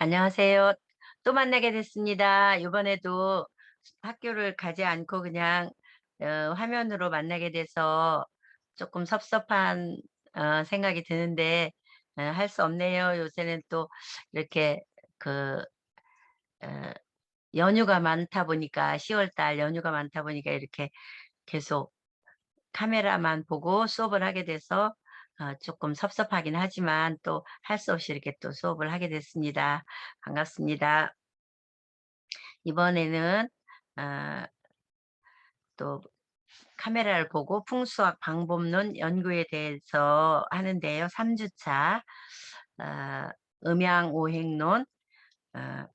안녕하세요. 또 만나게 됐습니다. 이번에도 학교를 가지 않고 그냥 화면으로 만나게 돼서 조금 섭섭한 생각이 드는데 할 수 없네요. 요새는 또 이렇게 그 어 연휴가 많다 보니까 10월 달 연휴가 많다 보니까 이렇게 계속 카메라만 보고 수업을 하게 돼서 쪼끔 섭섭하긴 하지만 또 할 수 없이 이렇게 또 수업을 하게 됐습니다. 반갑습니다. 이번에는 아 또 카메라를 보고 풍수학 방법론 연구에 대해서 하는데요. 3 주차 아 음양오행론 어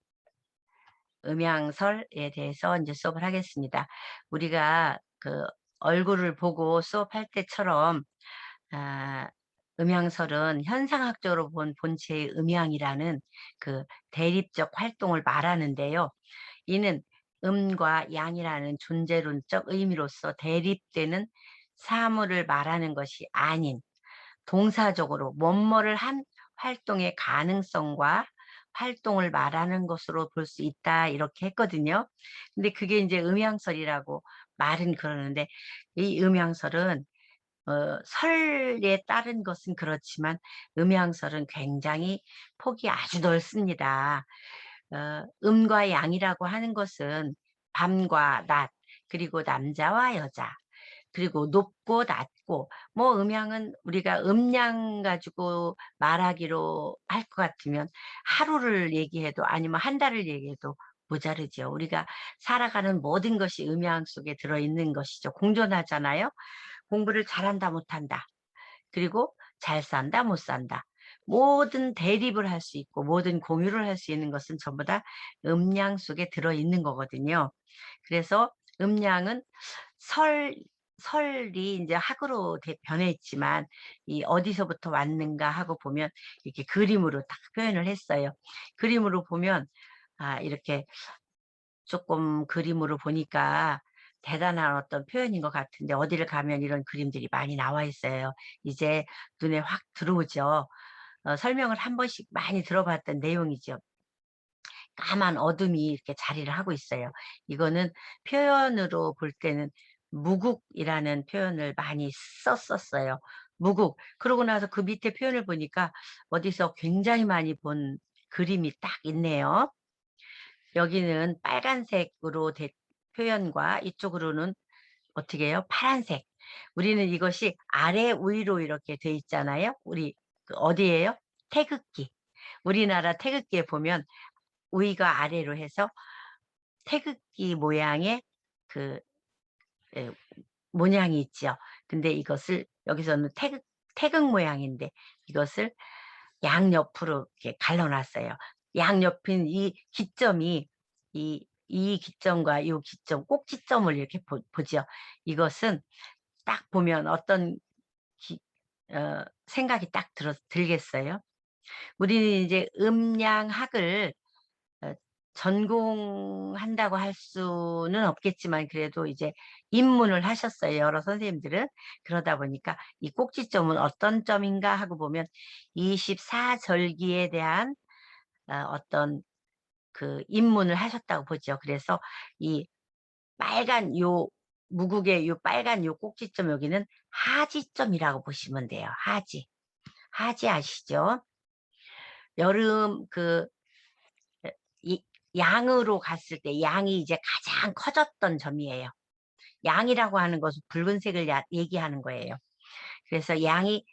음양설에 대해서 인제 수업을 하겠습니다. 우리가 그 얼굴을 보고 수업할 때처럼 아 음양설은 현상학적으로 본 본체의 음양이라는 그 대립적 활동을 말하는데요. 이는 음과 양이라는 존재론적 의미로서 대립되는 사물을 말하는 것이 아닌 동사적으로 뭐뭐를 한 활동의 가능성과 활동을 말하는 것으로 볼 수 있다 이렇게 했거든요. 근데 그게 이제 음양설이라고 말은 그러는데 이 음양설은 설에 따른 것은 그렇지만 음양설은 굉장히 폭이 아주 넓습니다. 음과 양이라고 하는 것은 밤과 낮, 그리고 남자와 여자, 그리고 높고 낮고 뭐 음양은 우리가 음양 가지고 말하기로 할 것 같으면 하루를 얘기해도 아니면 한 달을 얘기해도 모자르죠. 우리가 살아가는 모든 것이 음양 속에 들어 있는 것이죠. 공존하잖아요. 공부를 잘한다 못한다. 그리고 잘 산다 못 산다. 모든 대립을 할 수 있고 모든 공유를 할 수 있는 것은 전부 다 음양 속에 들어 있는 거거든요. 그래서 음양은 설 설이 인제 학으로 변했지만 이 어디서부터 왔는가 하고 보면 이렇게 그림으로 딱 표현을 했어요. 그림으로 보면 이렇게 쪼끔 그림으로 보니까 대단한 어떤 표현인 것 같은데 어디를 가면 이런 그림들이 많이 나와 있어요. 이제 눈에 확 들어오죠. 설명을 한 번씩 많이 들어봤던 내용이죠. 까만 어둠이 이렇게 자리를 하고 있어요. 이거는 표현으로 볼 때는 무국이라는 표현을 많이 썼었어요. 무국. 그러고 나서 그 밑에 표현을 보니까 어디서 굉장히 많이 본 그림이 딱 있네요. 여기는 빨간색으로 된 표현과 이쪽으로는 어떻게 해요? 파란색. 우리는 이것이 아래 위로 이렇게 돼 있잖아요. 우리 그 어디예요? 태극기. 우리나라 태극기에 보면 위가 아래로 해서 태극기 모양의 그 예 모양이 있죠. 근데 이것을 여기서는 태극 모양인데 이것을 양옆으로 이렇게 갈라 놨어요. 양옆인 이 기점이 이 기점과 요 기점 꼭지점을 이렇게 보죠. 이것은 딱 보면 어떤 기 생각이 딱 들겠어요? 우리는 이제 음양학을 어 전공한다고 할 수는 없겠지만 그래도 이제 입문을 하셨어요, 여러 선생님들은. 그러다 보니까 '이 꼭지점은 어떤 점인가?' 하고 보면 24 절기에 대한 어떤 그 입문을 하셨다고 보죠. 그래서 이 빨간 요 무국의 요 빨간 요 꼭지점 여기는 하지점이라고 보시면 돼요. 하지. 하지 아시죠? 여름 이 양으로 갔을 때 양이 이제 가장 커졌던 점이에요. 양이라고 하는 것은 붉은색을 얘기하는 거예요. 그래서 양이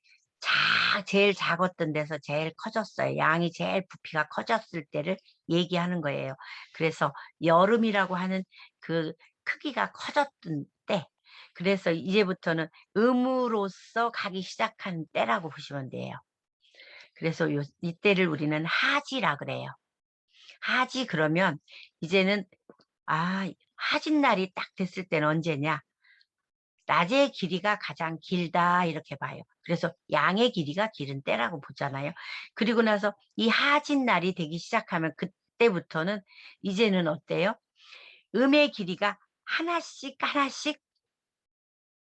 제일 작았던 데서 제일 커졌어요. 양이 제일 부피가 커졌을 때를 얘기하는 거예요. 그래서 여름이라고 하는 그 크기가 커졌던 때, 그래서 이제부터는 음으로써 가기 시작한 때라고 보시면 돼요. 그래서 이때를 우리는 하지라 그래요. 하지 그러면 이제는 하진날이 딱 됐을 때는 언제냐? 낮의 길이가 가장 길다 이렇게 봐요. 그래서 양의 길이가 길은 때라고 보잖아요. 그리고 나서 이 하진날이 되기 시작하면 그때부터는 이제는 어때요? 음의 길이가 하나씩 하나씩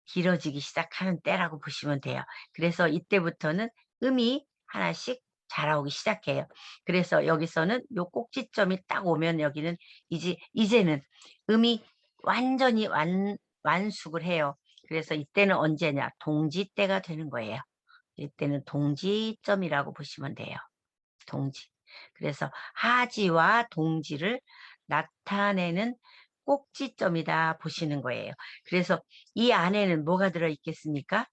길어지기 시작하는 때라고 보시면 돼요. 그래서 이때부터는 음이 하나씩 자라오기 시작해요. 그래서 여기서는 요 꼭지점이 딱 오면 여기는 이제는 음이 완전히 완숙을 해요. 그래서 이때는 언제냐? 동지 때가 되는 거예요. 이때는 동지점이라고 보시면 돼요. 동지. 그래서 하지와 동지를 나타내는 꼭지점이다 보시는 거예요. 그래서 이 안에는 뭐가 들어 있겠습니까?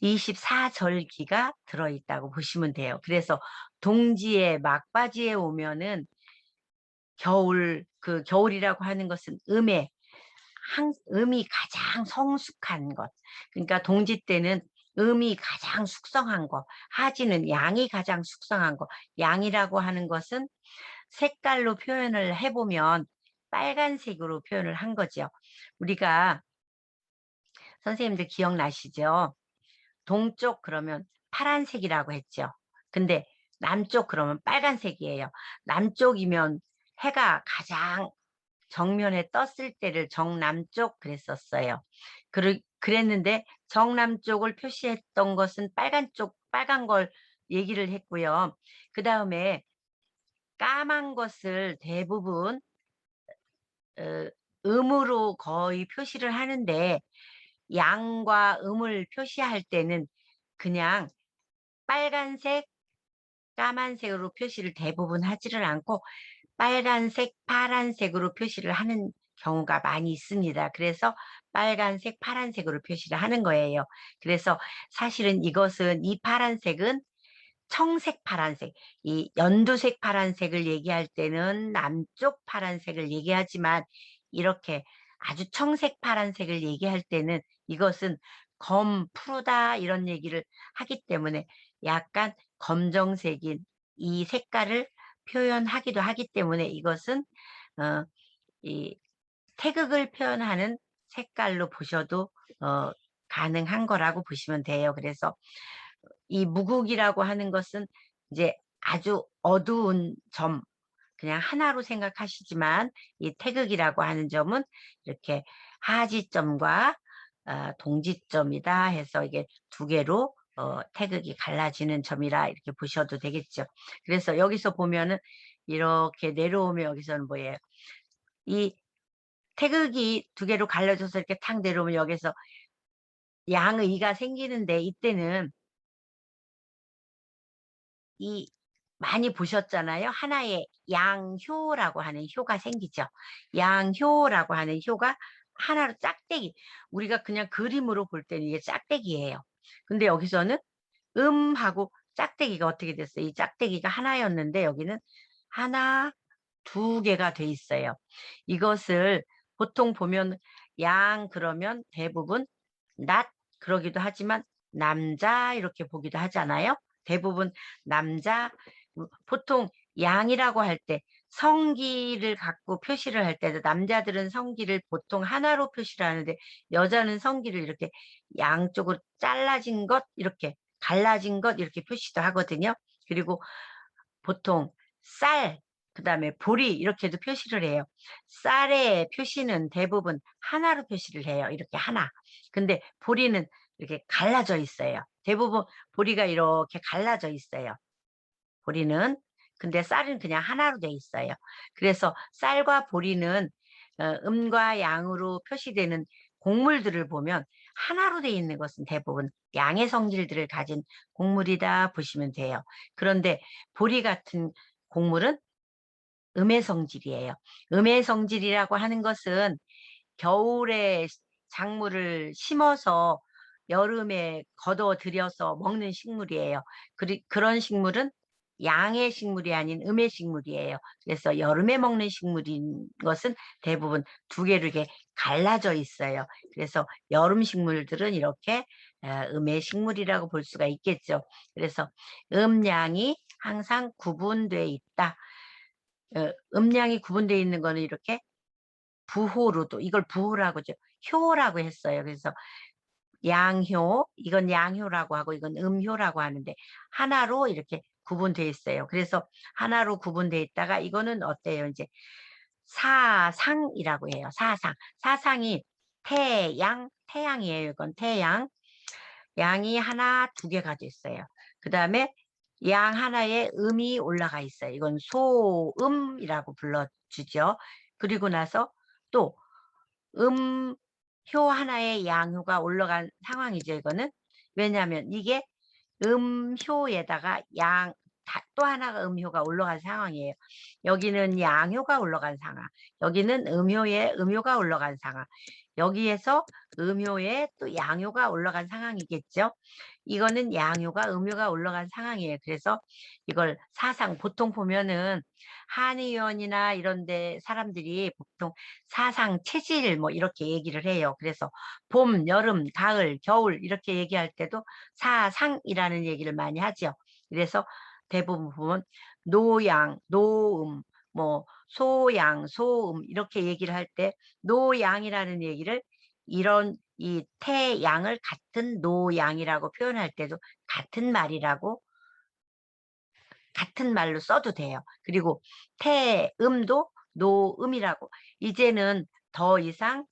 24절기가 들어있다고 보시면 돼요. 그래서 동지의 막바지에 오면은 겨울이라고 하는 것은 음이 가장 성숙한 것. 그러니까 동지 때는 음이 가장 숙성한 거, 하지는 양이 가장 숙성한 거. 양이라고 하는 것은 색깔로 표현을 해보면 빨간색으로 표현을 한 거죠. 우리가 선생님들 기억나시죠? 동쪽 그러면 파란색이라고 했죠. 근데 남쪽 그러면 빨간색이에요. 남쪽이면 해가 가장 정면에 떴을 때를 정남쪽 그랬었어요. 그랬는데 정남쪽을 표시했던 것은 빨간 걸 얘기를 했고요. 그 다음에 까만 것을 대부분 어, 음으로 거의 표시를 하는데 양과 음을 표시할 때는 그냥 빨간색, 까만색으로 표시를 대부분 하지를 않고 빨간색, 파란색으로 표시를 하는 경우가 많이 있습니다. 그래서 빨간색, 파란색으로 표시를 하는 거예요. 그래서 사실은 이 파란색은 청색 파란색, 이 연두색 파란색을 얘기할 때는 남쪽 파란색을 얘기하지만 이렇게 아주 청색 파란색을 얘기할 때는 이것은 푸르다 이런 얘기를 하기 때문에 약간 검정색인 이 색깔을 표현하기도 하기 때문에 이것은 어, 이 태극을 표현하는 색깔로 보셔도 어, 가능한 거라고 보시면 돼요. 그래서 이 무국이라고 하는 것은 이제 아주 어두운 점, 그냥 하나로 생각하시지만 이 태극이라고 하는 점은 이렇게 하지점과 동지점이다 해서 이게 두 개로 태극이 갈라지는 점이라 이렇게 보셔도 되겠죠. 그래서 여기서 보면은 이렇게 내려오면 여기서는 뭐예요? 이 태극이 두 개로 갈라져서 이렇게 탁 내려오면 여기서 양의가 생기는데 이때는 이 많이 보셨잖아요. 하나의 양효라고 하는 효가 생기죠. 양효라고 하는 효가 하나로 짝대기. 우리가 그냥 그림으로 볼 때는 이게 짝대기예요. 근데 여기서는 음하고 짝대기가 어떻게 됐어요? 이 짝대기가 하나였는데 여기는 하나, 두 개가 돼 있어요. 이것을 보통 보면 양 그러면 대부분 낫 그러기도 하지만 남자 이렇게 보기도 하잖아요. 대부분 남자 보통 양이라고 할 때 성기를 갖고 표시를 할 때도 남자들은 성기를 보통 하나로 표시를 하는데 여자는 성기를 이렇게 양쪽으로 잘라진 것 이렇게 갈라진 것 이렇게 표시도 하거든요. 그리고 보통 쌀, 그다음에 보리 이렇게도 표시를 해요. 쌀의 표시는 대부분 하나로 표시를 해요. 이렇게 하나. 근데 보리는 이렇게 갈라져 있어요. 대부분 보리가 이렇게 갈라져 있어요. 보리는. 근데 쌀은 그냥 하나로 돼 있어요. 그래서 쌀과 보리는 음과 양으로 표시되는 곡물들을 보면 하나로 돼 있는 것은 대부분 양의 성질들을 가진 곡물이다 보시면 돼요. 그런데 보리 같은 곡물은 음의 성질이에요. 음의 성질이라고 하는 것은 겨울에 작물을 심어서 여름에 거둬 들여서 먹는 식물이에요. 그런 식물은 양의 식물이 아닌 음의 식물이에요. 그래서 여름에 먹는 식물인 것은 대부분 두 개로 이렇게 갈라져 있어요. 그래서 여름 식물들은 이렇게 음의 식물이라고 볼 수가 있겠죠. 그래서 음양이 항상 구분되어 있다. 음양이 구분되어 있는 거는 이렇게 부호로도 이걸 부호라고 죠 효라고 했어요. 그래서 양효, 이건 양효라고 하고 이건 음효라고 하는데 하나로 이렇게 구분되어 있어요. 그래서 하나로 구분되어 있다가 이거는 어때요? 이제 사상이라고 해요. 사상. 사상이 태양이에요. 이건 태양. 양이 하나, 두 개가 됐어요. 그 다음에 양 하나에 음이 올라가 있어요. 이건 소음이라고 불러주죠. 그리고 나서 또 음효 하나에 양효가 올라간 상황이죠, 이거는. 왜냐하면 이게 음효에다가 또 하나가 음효가 올라간 상황이에요. 여기는 양효가 올라간 상황, 여기는 음효에 음효가 올라간 상황, 여기에서 음효에 또 양효가 올라간 상황이겠죠. 이거는 양효가 음효가 올라간 상황이에요. 그래서 이걸 사상 보통 보면은 한의원이나 이런 데 사람들이 보통 사상 체질 뭐 이렇게 얘기를 해요. 그래서 봄, 여름, 가을, 겨울 이렇게 얘기할 때도 사상이라는 얘기를 많이 하죠. 그래서 대부분 보면 노양, 노음, 뭐 소양, 소음 이렇게 얘기를 할 때 노양이라는 얘기를 이런 이 태양을 같은 노양이라고 표현할 때도 같은 말이라고 같은 말로 써도 돼요. 그리고 태음도 노음이라고 이제는 더 이상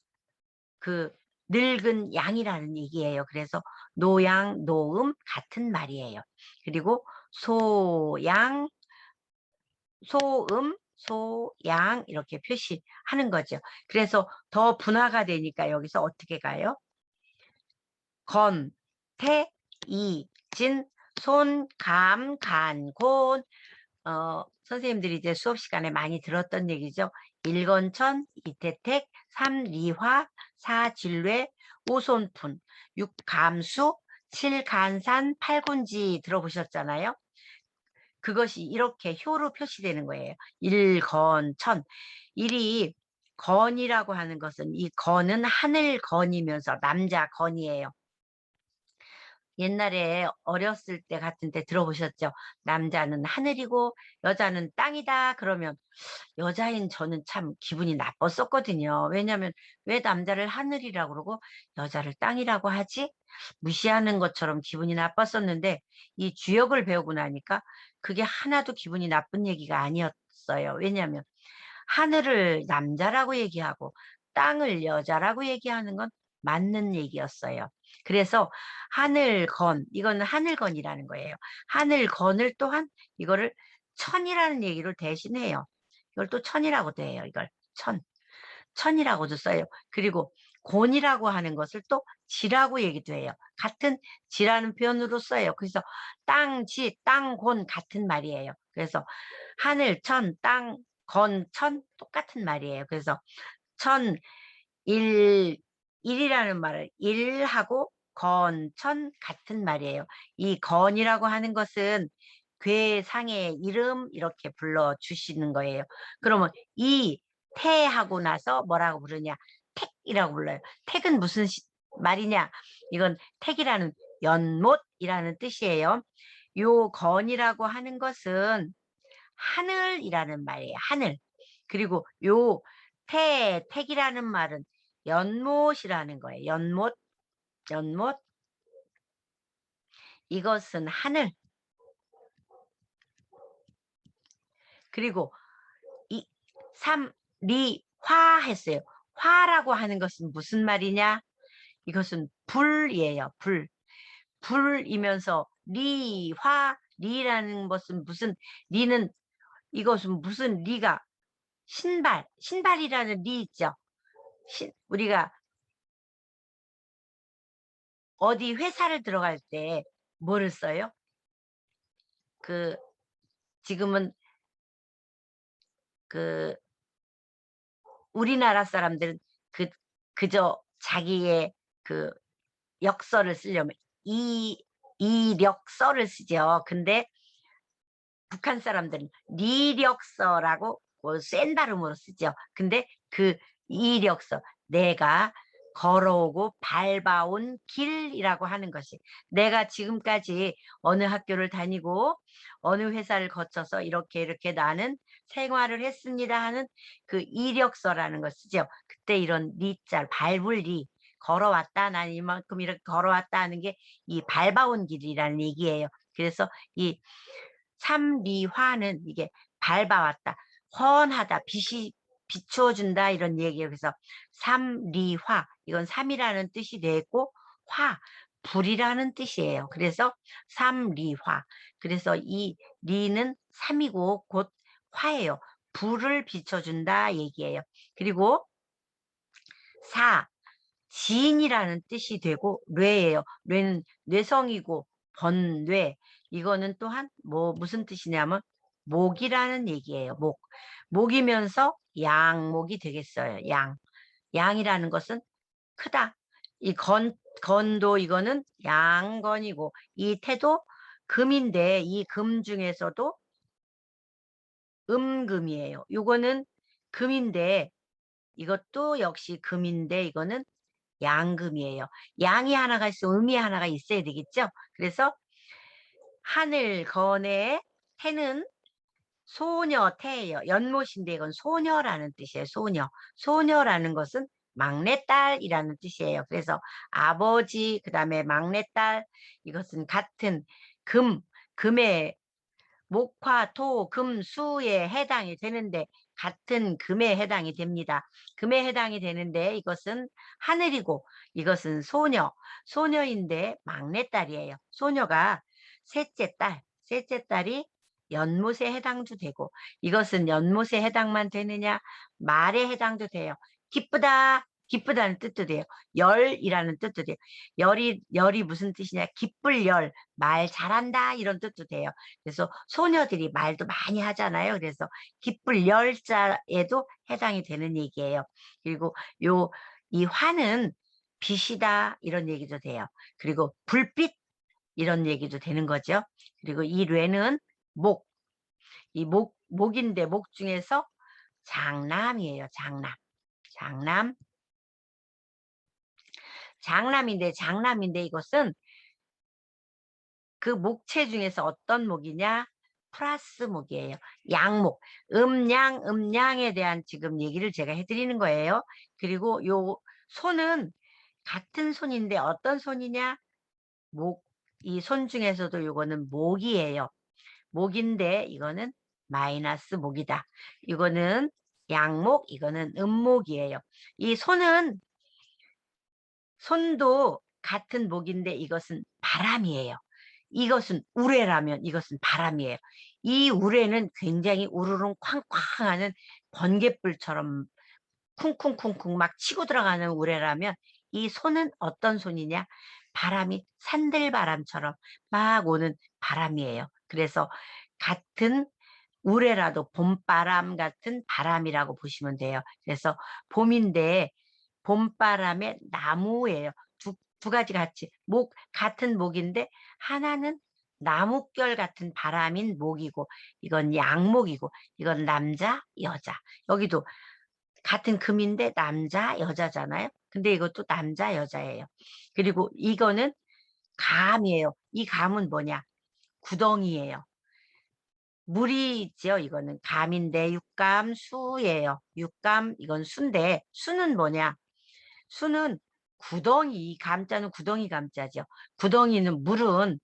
그 늙은 양이라는 얘기예요. 그래서 노양, 노음 같은 말이에요. 그리고 소양, 소음, 소양 이렇게 표시하는 거죠. 그래서 더 분화가 되니까 여기서 어떻게 가요? 건, 태, 이, 진, 손, 감, 간, 곤. 선생님들이 이제 수업 시간에 많이 들었던 얘기죠. 일건천, 이태택, 삼리화, 사진뢰, 오손푼, 육감수, 칠간산, 팔군지 들어보셨잖아요. 그것이 이렇게 효로 표시되는 거예요. 일건천. 일이 건이라고 하는 것은 이 건은 하늘 건이면서 남자 건이에요. 옛날에 어렸을 때 같은 때 들어보셨죠? 남자는 하늘이고 여자는 땅이다. 그러면 여자인 저는 참 기분이 나빴었거든요. 왜냐하면 왜 남자를 하늘이라고 그러고 여자를 땅이라고 하지? 무시하는 것처럼 기분이 나빴었는데 이 주역을 배우고 나니까 그게 하나도 기분이 나쁜 얘기가 아니었어요. 왜냐하면 하늘을 남자라고 얘기하고 땅을 여자라고 얘기하는 건 맞는 얘기였어요. 그래서 하늘건, 이거는 하늘건이라는 거예요. 하늘건을 또한 이거를 천이라는 얘기를 대신해요. 이걸 또 천이라고도 해요. 이걸 천. 천이라고도 써요. 그리고 곤이라고 하는 것을 또 지라고 얘기도 해요. 같은 지라는 표현으로 써요. 그래서 땅, 지, 땅, 곤 같은 말이에요. 그래서 하늘, 천, 땅, 건, 천 똑같은 말이에요. 그래서 천, 일, 일이라는 말을 일하고 건, 천 같은 말이에요. 이 건이라고 하는 것은 괴상의 이름 이렇게 불러주시는 거예요. 그러면 이 태하고 나서 뭐라고 부르냐? 택이라고 불러요. 택은 무슨 말이냐? 이건 택이라는 연못이라는 뜻이에요. 요 건이라고 하는 것은 하늘이라는 말이에요. 하늘. 그리고 요 택이라는 말은 연못이라는 거예요. 연못, 연못. 이것은 하늘. 그리고 이 삼리화 했어요. 화라고 하는 것은 무슨 말이냐? 이것은 불이에요. 불. 불이면서 리화, 리라는 것은 무슨 리는 이것은 무슨 리가 신발, 신발이라는 리 있죠. 우리가 어디 회사를 들어갈 때 뭐를 써요? 그 지금은 그 우리나라 사람들은 그 그저 자기의 그 역서를 쓰려면 이력서를 쓰죠. 근데 북한 사람들은 리력서라고 센 발음으로 쓰죠. 근데 그 이력서, 내가 걸어오고 밟아온 길이라고 하는 것이 내가 지금까지 어느 학교를 다니고 어느 회사를 거쳐서 이렇게 나는 생활을 했습니다 하는 그 이력서라는 걸 쓰죠. 그때 이런 리자, 밟을 리, 걸어왔다, 난 이만큼 이렇게 걸어왔다 하는 게 이 밟아온 길이라는 얘기예요. 그래서 이 삼리화는 이게 밟아왔다, 훤하다, 빛이 비추어준다 이런 얘기예요. 그래서 삼리화, 이건 삼이라는 뜻이 되고 화, 불이라는 뜻이에요. 그래서 삼리화. 그래서 이 리는 삼이고 곧 화예요. 불을 비춰준다 얘기예요. 그리고 사, 지인이라는 뜻이 되고 뇌예요. 뇌는 뇌성이고 번뇌. 이거는 또한 무슨 뜻이냐면 목이라는 얘기예요. 목. 목이면서 양목이 되겠어요. 양. 양이라는 것은 크다. 이 건도 이거는 양건이고 이 태도 금인데 이 금 중에서도 음금이에요. 이거는 금인데 이것도 역시 금인데 이거는 양금이에요. 양이 하나가 있어 음이 하나가 있어야 되겠죠. 그래서 하늘 건에 태는 소녀 태예요. 연못인데 이건 소녀라는 뜻이에요. 소녀. 소녀라는 것은 막내딸이라는 뜻이에요. 그래서 아버지 그다음에 막내딸 이것은 같은 금 금의 목화 토 금 수에 해당이 되는데 같은 금에 해당이 됩니다. 금에 해당이 되는데 이것은 하늘이고 이것은 소녀. 소녀인데 막내딸이에요. 소녀가 셋째 딸이 연못에 해당도 되고 이것은 연못에 해당만 되느냐 말에 해당도 돼요. 기쁘다 기쁘다는 뜻도 돼요. 열이라는 뜻도 돼요. 열이 무슨 뜻이냐 기쁠 열 말 잘한다 이런 뜻도 돼요. 그래서 소녀들이 말도 많이 하잖아요. 그래서 기쁠 열자에도 해당이 되는 얘기예요. 그리고 이 화는 빛이다 이런 얘기도 돼요. 그리고 불빛 이런 얘기도 되는 거죠. 그리고 이 뇌는 목, 목인데 목 중에서 장남이에요. 장남. 장남인데 이것은 그 목체 중에서 어떤 목이냐? 플러스 목이에요. 양목. 음양에 대한 지금 얘기를 제가 해드리는 거예요. 그리고 요 손은 같은 손인데 어떤 손이냐? 이 손 중에서도 요거는 목이에요. 목인데 이거는 마이너스 목이다. 이거는 양목, 이거는 음목이에요. 이 손도 같은 목인데 이것은 바람이에요. 이것은 우레라면 이것은 바람이에요. 이 우레는 굉장히 우르릉 쾅쾅 하는 번갯불처럼 쿵쿵쿵쿵 막 치고 들어가는 우레라면 이 손은 어떤 손이냐? 바람이 산들바람처럼 막 오는 바람이에요. 그래서 같은 우레라도 봄바람 같은 바람이라고 보시면 돼요. 그래서 봄인데 봄바람의 나무예요. 두 가지 같이 같은 목인데 하나는 나뭇결 같은 바람인 목이고 이건 양목이고 이건 남자 여자. 여기도 같은 금인데 남자 여자잖아요. 근데 이것도 남자 여자예요. 그리고 이거는 감이에요. 이 감은 뭐냐? 구덩이예요. 물이 있죠. 이거는 감인데 육감 수예요. 육감 이건 수인데 수는 뭐냐? 수는 구덩이, 이 감자는 구덩이 감자죠. 구덩이는 물은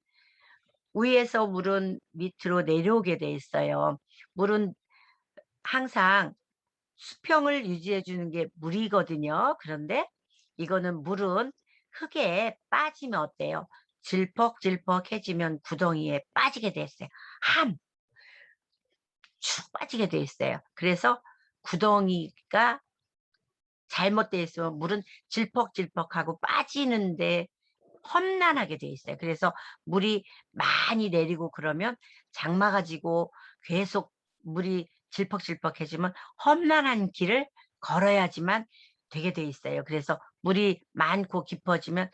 위에서 물은 밑으로 내려오게 돼 있어요. 물은 항상 수평을 유지해 주는 게 물이거든요. 그런데 이거는 물은 흙에 빠지면 어때요? 질퍽질퍽해지면 구덩이에 빠지게 돼 있어요. 축 빠지게 돼 있어요. 그래서 구덩이가 잘못돼 있으면 물은 질퍽질퍽하고 빠지는데 험난하게 돼 있어요. 그래서 물이 많이 내리고 그러면 장마가 지고 계속 물이 질퍽질퍽해지면 험난한 길을 걸어야지만 되게 돼 있어요. 그래서 물이 많고 깊어지면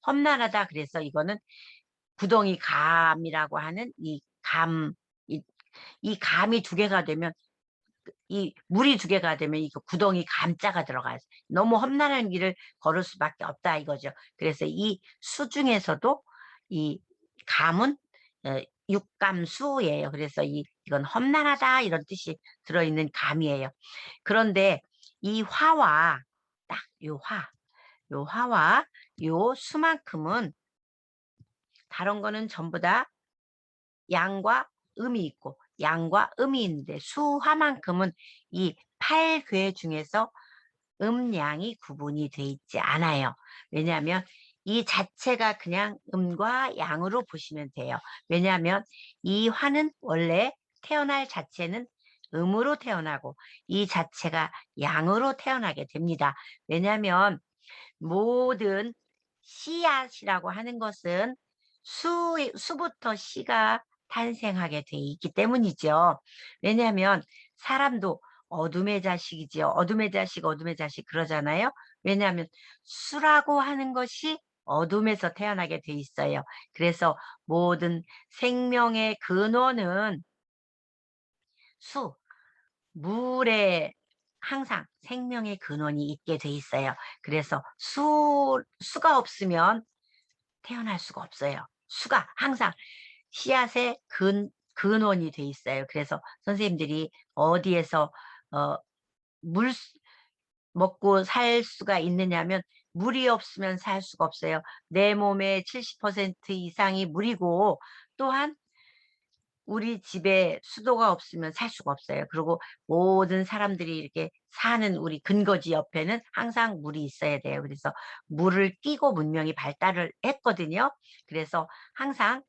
험난하다. 그래서 이거는 구덩이 감이라고 하는 이 감이 두 개가 되면 이 물이 두 개가 되면 이거 구덩이 감자가 들어가요. 너무 험난한 길을 걸을 수밖에 없다 이거죠. 그래서 이 수 중에서도 이 감은 육감수예요. 그래서 이건 험난하다 이런 뜻이 들어있는 감이에요. 그런데 이 화와 딱 요 화와 요 수만큼은 다른 거는 전부 다 양과 음이 있고 양과 음이 있는데 수화만큼은 이 8궤 중에서 음양이 구분이 돼 있지 않아요. 왜냐하면 이 자체가 그냥 음과 양으로 보시면 돼요. 왜냐하면 이 화는 원래 태어날 자체는 음으로 태어나고 이 자체가 양으로 태어나게 됩니다. 왜냐하면 모든 씨앗이라고 하는 것은 수부터 씨가 탄생하게 돼 있기 때문이죠. 왜냐하면 사람도 어둠의 자식이지요. 어둠의 자식, 어둠의 자식 그러잖아요. 왜냐하면 수라고 하는 것이 어둠에서 태어나게 돼 있어요. 그래서 모든 생명의 근원은 수, 물에 항상 생명의 근원이 있게 돼 있어요. 그래서 수가 없으면 태어날 수가 없어요. 수가 항상 씨앗의 근원이 돼 있어요. 그래서 선생님들이 어디에서 어 물 먹고 살 수가 있느냐면 물이 없으면 살 수가 없어요. 내 몸의 70% 이상이 물이고 또한 우리 집에 수도가 없으면 살 수가 없어요. 그리고 모든 사람들이 이렇게 사는 우리 근거지 옆에는 항상 물이 있어야 돼요. 그래서 물을 끼고 문명이 발달을 했거든요. 그래서 항상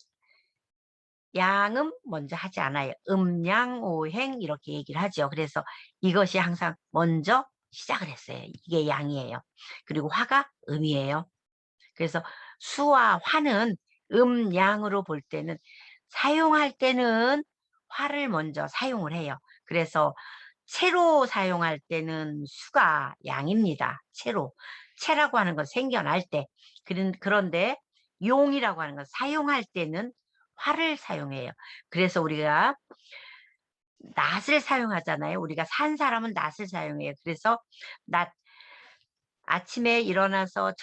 양은 먼저 하지 않아요. 음양오행 이렇게 얘기를 하죠. 그래서 이것이 항상 먼저 시작을 했어요. 이게 양이에요. 그리고 화가 음이에요. 그래서 수와 화는 음양으로 볼 때는 사용할 때는 화를 먼저 사용을 해요. 그래서 채로 사용할 때는 수가 양입니다. 채로. 채라고 하는 건 생겨날 때. 그런데 용이라고 하는 건 사용할 때는 화를 사용해요. 그래서 우리가 낫을 사용하잖아요. 우리가 산 사람은 낫을 사용해요. 그래서 낫 아침에 일어나서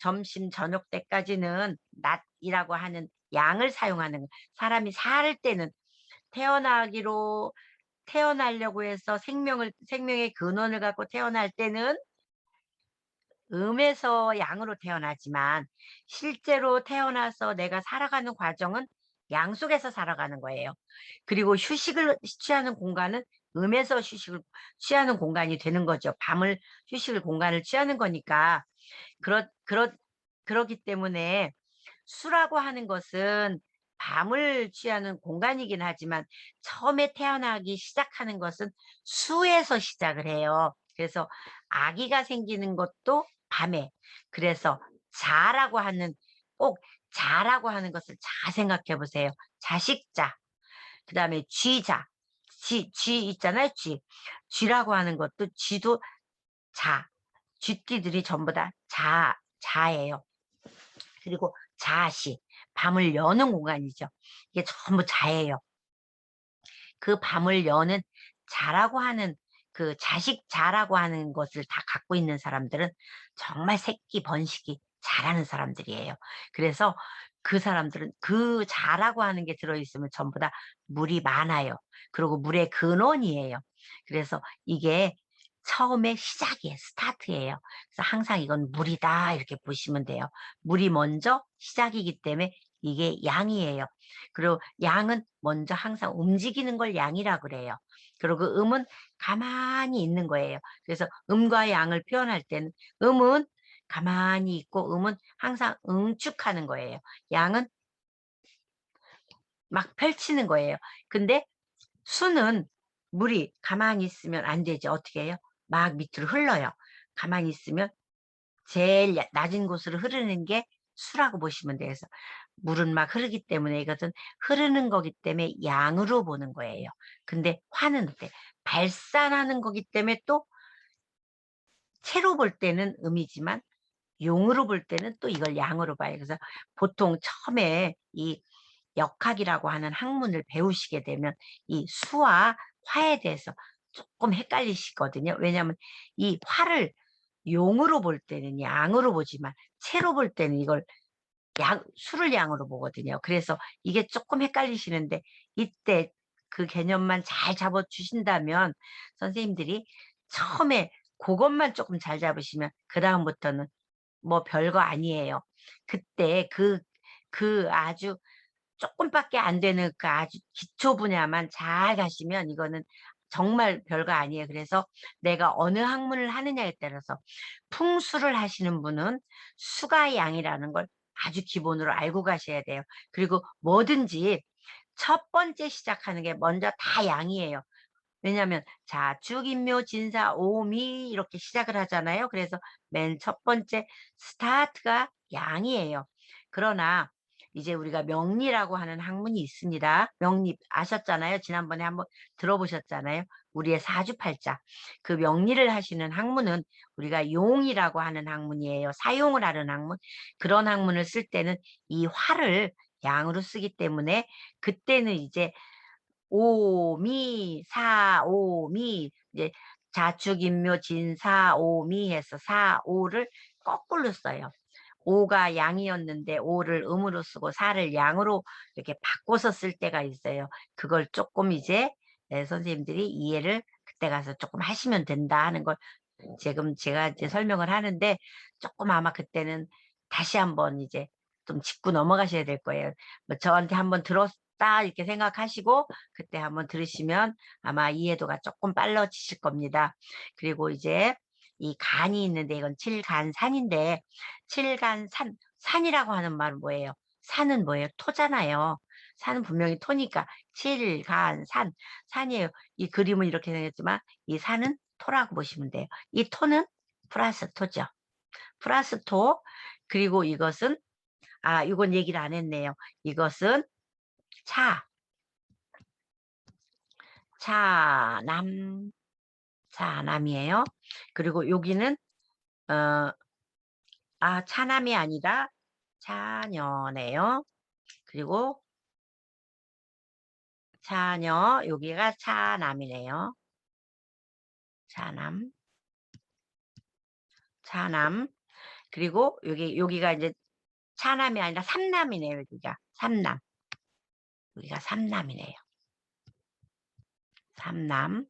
점심, 저녁 때까지는 낫이라고 하는 양을 사용하는 거. 사람이 살 때는 태어나기로 태어나려고 해서 생명의 근원을 갖고 태어날 때는 음에서 양으로 태어나지만 실제로 태어나서 내가 살아가는 과정은 양 속에서 살아가는 거예요. 그리고 휴식을 취하는 공간은 음에서 휴식을 취하는 공간이 되는 거죠. 밤을 휴식을 공간을 취하는 거니까. 그렇 그렇기 때문에 수라고 하는 것은 밤을 취하는 공간이긴 하지만 처음에 태어나기 시작하는 것은 수에서 시작을 해요. 그래서 아기가 생기는 것도 밤에. 그래서 자라고 하는 꼭 자라고 하는 것을 잘 생각해 보세요. 자식자, 그다음에 쥐자. 쥐 있잖아요, 쥐. 쥐라고 하는 것도 쥐도 자. 쥐띠들이 전부 다 자예요. 그리고 자아시, 밤을 여는 공간이죠. 이게 전부 자예요. 그 밤을 여는 자라고 하는 그 자식 자라고 하는 것을 다 갖고 있는 사람들은 정말 새끼 번식이 잘하는 사람들이에요. 그래서 그 사람들은 그 자라고 하는 게 들어있으면 전부 다 물이 많아요. 그리고 물의 근원이에요. 그래서 이게 처음에 시작이에요. 스타트예요. 그래서 항상 이건 물이다 이렇게 보시면 돼요. 물이 먼저 시작이기 때문에 이게 양이에요. 그리고 양은 먼저 항상 움직이는 걸 양이라 그래요. 그리고 음은 가만히 있는 거예요. 그래서 음과 양을 표현할 때는 음은 가만히 있고 음은 항상 응축하는 거예요. 양은 막 펼치는 거예요. 근데 수는 물이 가만히 있으면 안 되죠. 어떻게 해요? 막 밑으로 흘러요. 가만히 있으면 제일 낮은 곳으로 흐르는 게 수라고 보시면 돼요. 그래서 물은 막 흐르기 때문에 이것은 흐르는 거기 때문에 양으로 보는 거예요. 근데 화는 어때? 발산하는 거기 때문에 또 채로 볼 때는 음이지만 용으로 볼 때는 또 이걸 양으로 봐요. 그래서 보통 처음에 이 역학이라고 하는 학문을 배우시게 되면 이 수와 화에 대해서 조금 헷갈리시거든요. 왜냐하면 이 화를 용으로 볼 때는 양으로 보지만 채로 볼 때는 이걸 수를 양으로 보거든요. 그래서 이게 조금 헷갈리시는데 이때 그 개념만 잘 잡아 주신다면 선생님들이 처음에 그것만 조금 잘 잡으시면 그다음부터는 뭐 별거 아니에요. 그때 아주 조금밖에 안 되는 그 아주 기초 분야만 잘 가시면 이거는 정말 별거 아니에요. 그래서 내가 어느 학문을 하느냐에 따라서 풍수를 하시는 분은 수가 양이라는 걸 아주 기본으로 알고 가셔야 돼요. 그리고 뭐든지 첫 번째 시작하는 게 먼저 다 양이에요. 왜냐하면 자축, 인묘, 진사, 오미 이렇게 시작을 하잖아요. 그래서 맨 첫 번째 스타트가 양이에요. 그러나 이제 우리가 명리라고 하는 학문이 있습니다. 명리 아셨잖아요. 지난번에 한번 들어보셨잖아요. 우리의 사주팔자. 그 명리를 하시는 학문은 우리가 용이라고 하는 학문이에요. 사용을 하는 학문. 그런 학문을 쓸 때는 이 화를 양으로 쓰기 때문에 그때는 이제 오미, 사오미, 이제 자축인묘 진사오미 해서 사오를 거꾸로 써요. 오가 양이었는데 오를 음으로 쓰고 사를 양으로 이렇게 바꿔서 쓸 때가 있어요. 그걸 조금 이제 선생님들이 이해를 그때 가서 조금 하시면 된다 하는 걸 지금 제가 이제 설명을 하는데, 조금 아마 그때는 다시 한번 이제 좀 짚고 넘어가셔야 될 거예요. 뭐 저한테 한번 들었다 이렇게 생각하시고 그때 한번 들으시면 아마 이해도가 조금 빨라지실 겁니다. 그리고 이제 이 간이 있는데 이건 칠간산인데, 칠간산, 산이라고 하는 말은 뭐예요? 산은 뭐예요? 토잖아요. 산은 분명히 토니까 칠간산, 산이에요. 이 그림은 이렇게 생겼지만 이 산은 토라고 보시면 돼요. 이 토는 플러스 토죠. 플러스 토. 그리고 이것은, 이건 얘기를 안 했네요. 이것은 차, 차남, 차남이에요. 그리고 여기는 어, 차남이 아니라 차녀네요. 그리고 차녀, 여기가 차남이네요. 차남, 차남. 그리고 여기가 이제 차남이 아니라 삼남이네요. 여기가 삼남. 여기가 삼남이네요. 삼남.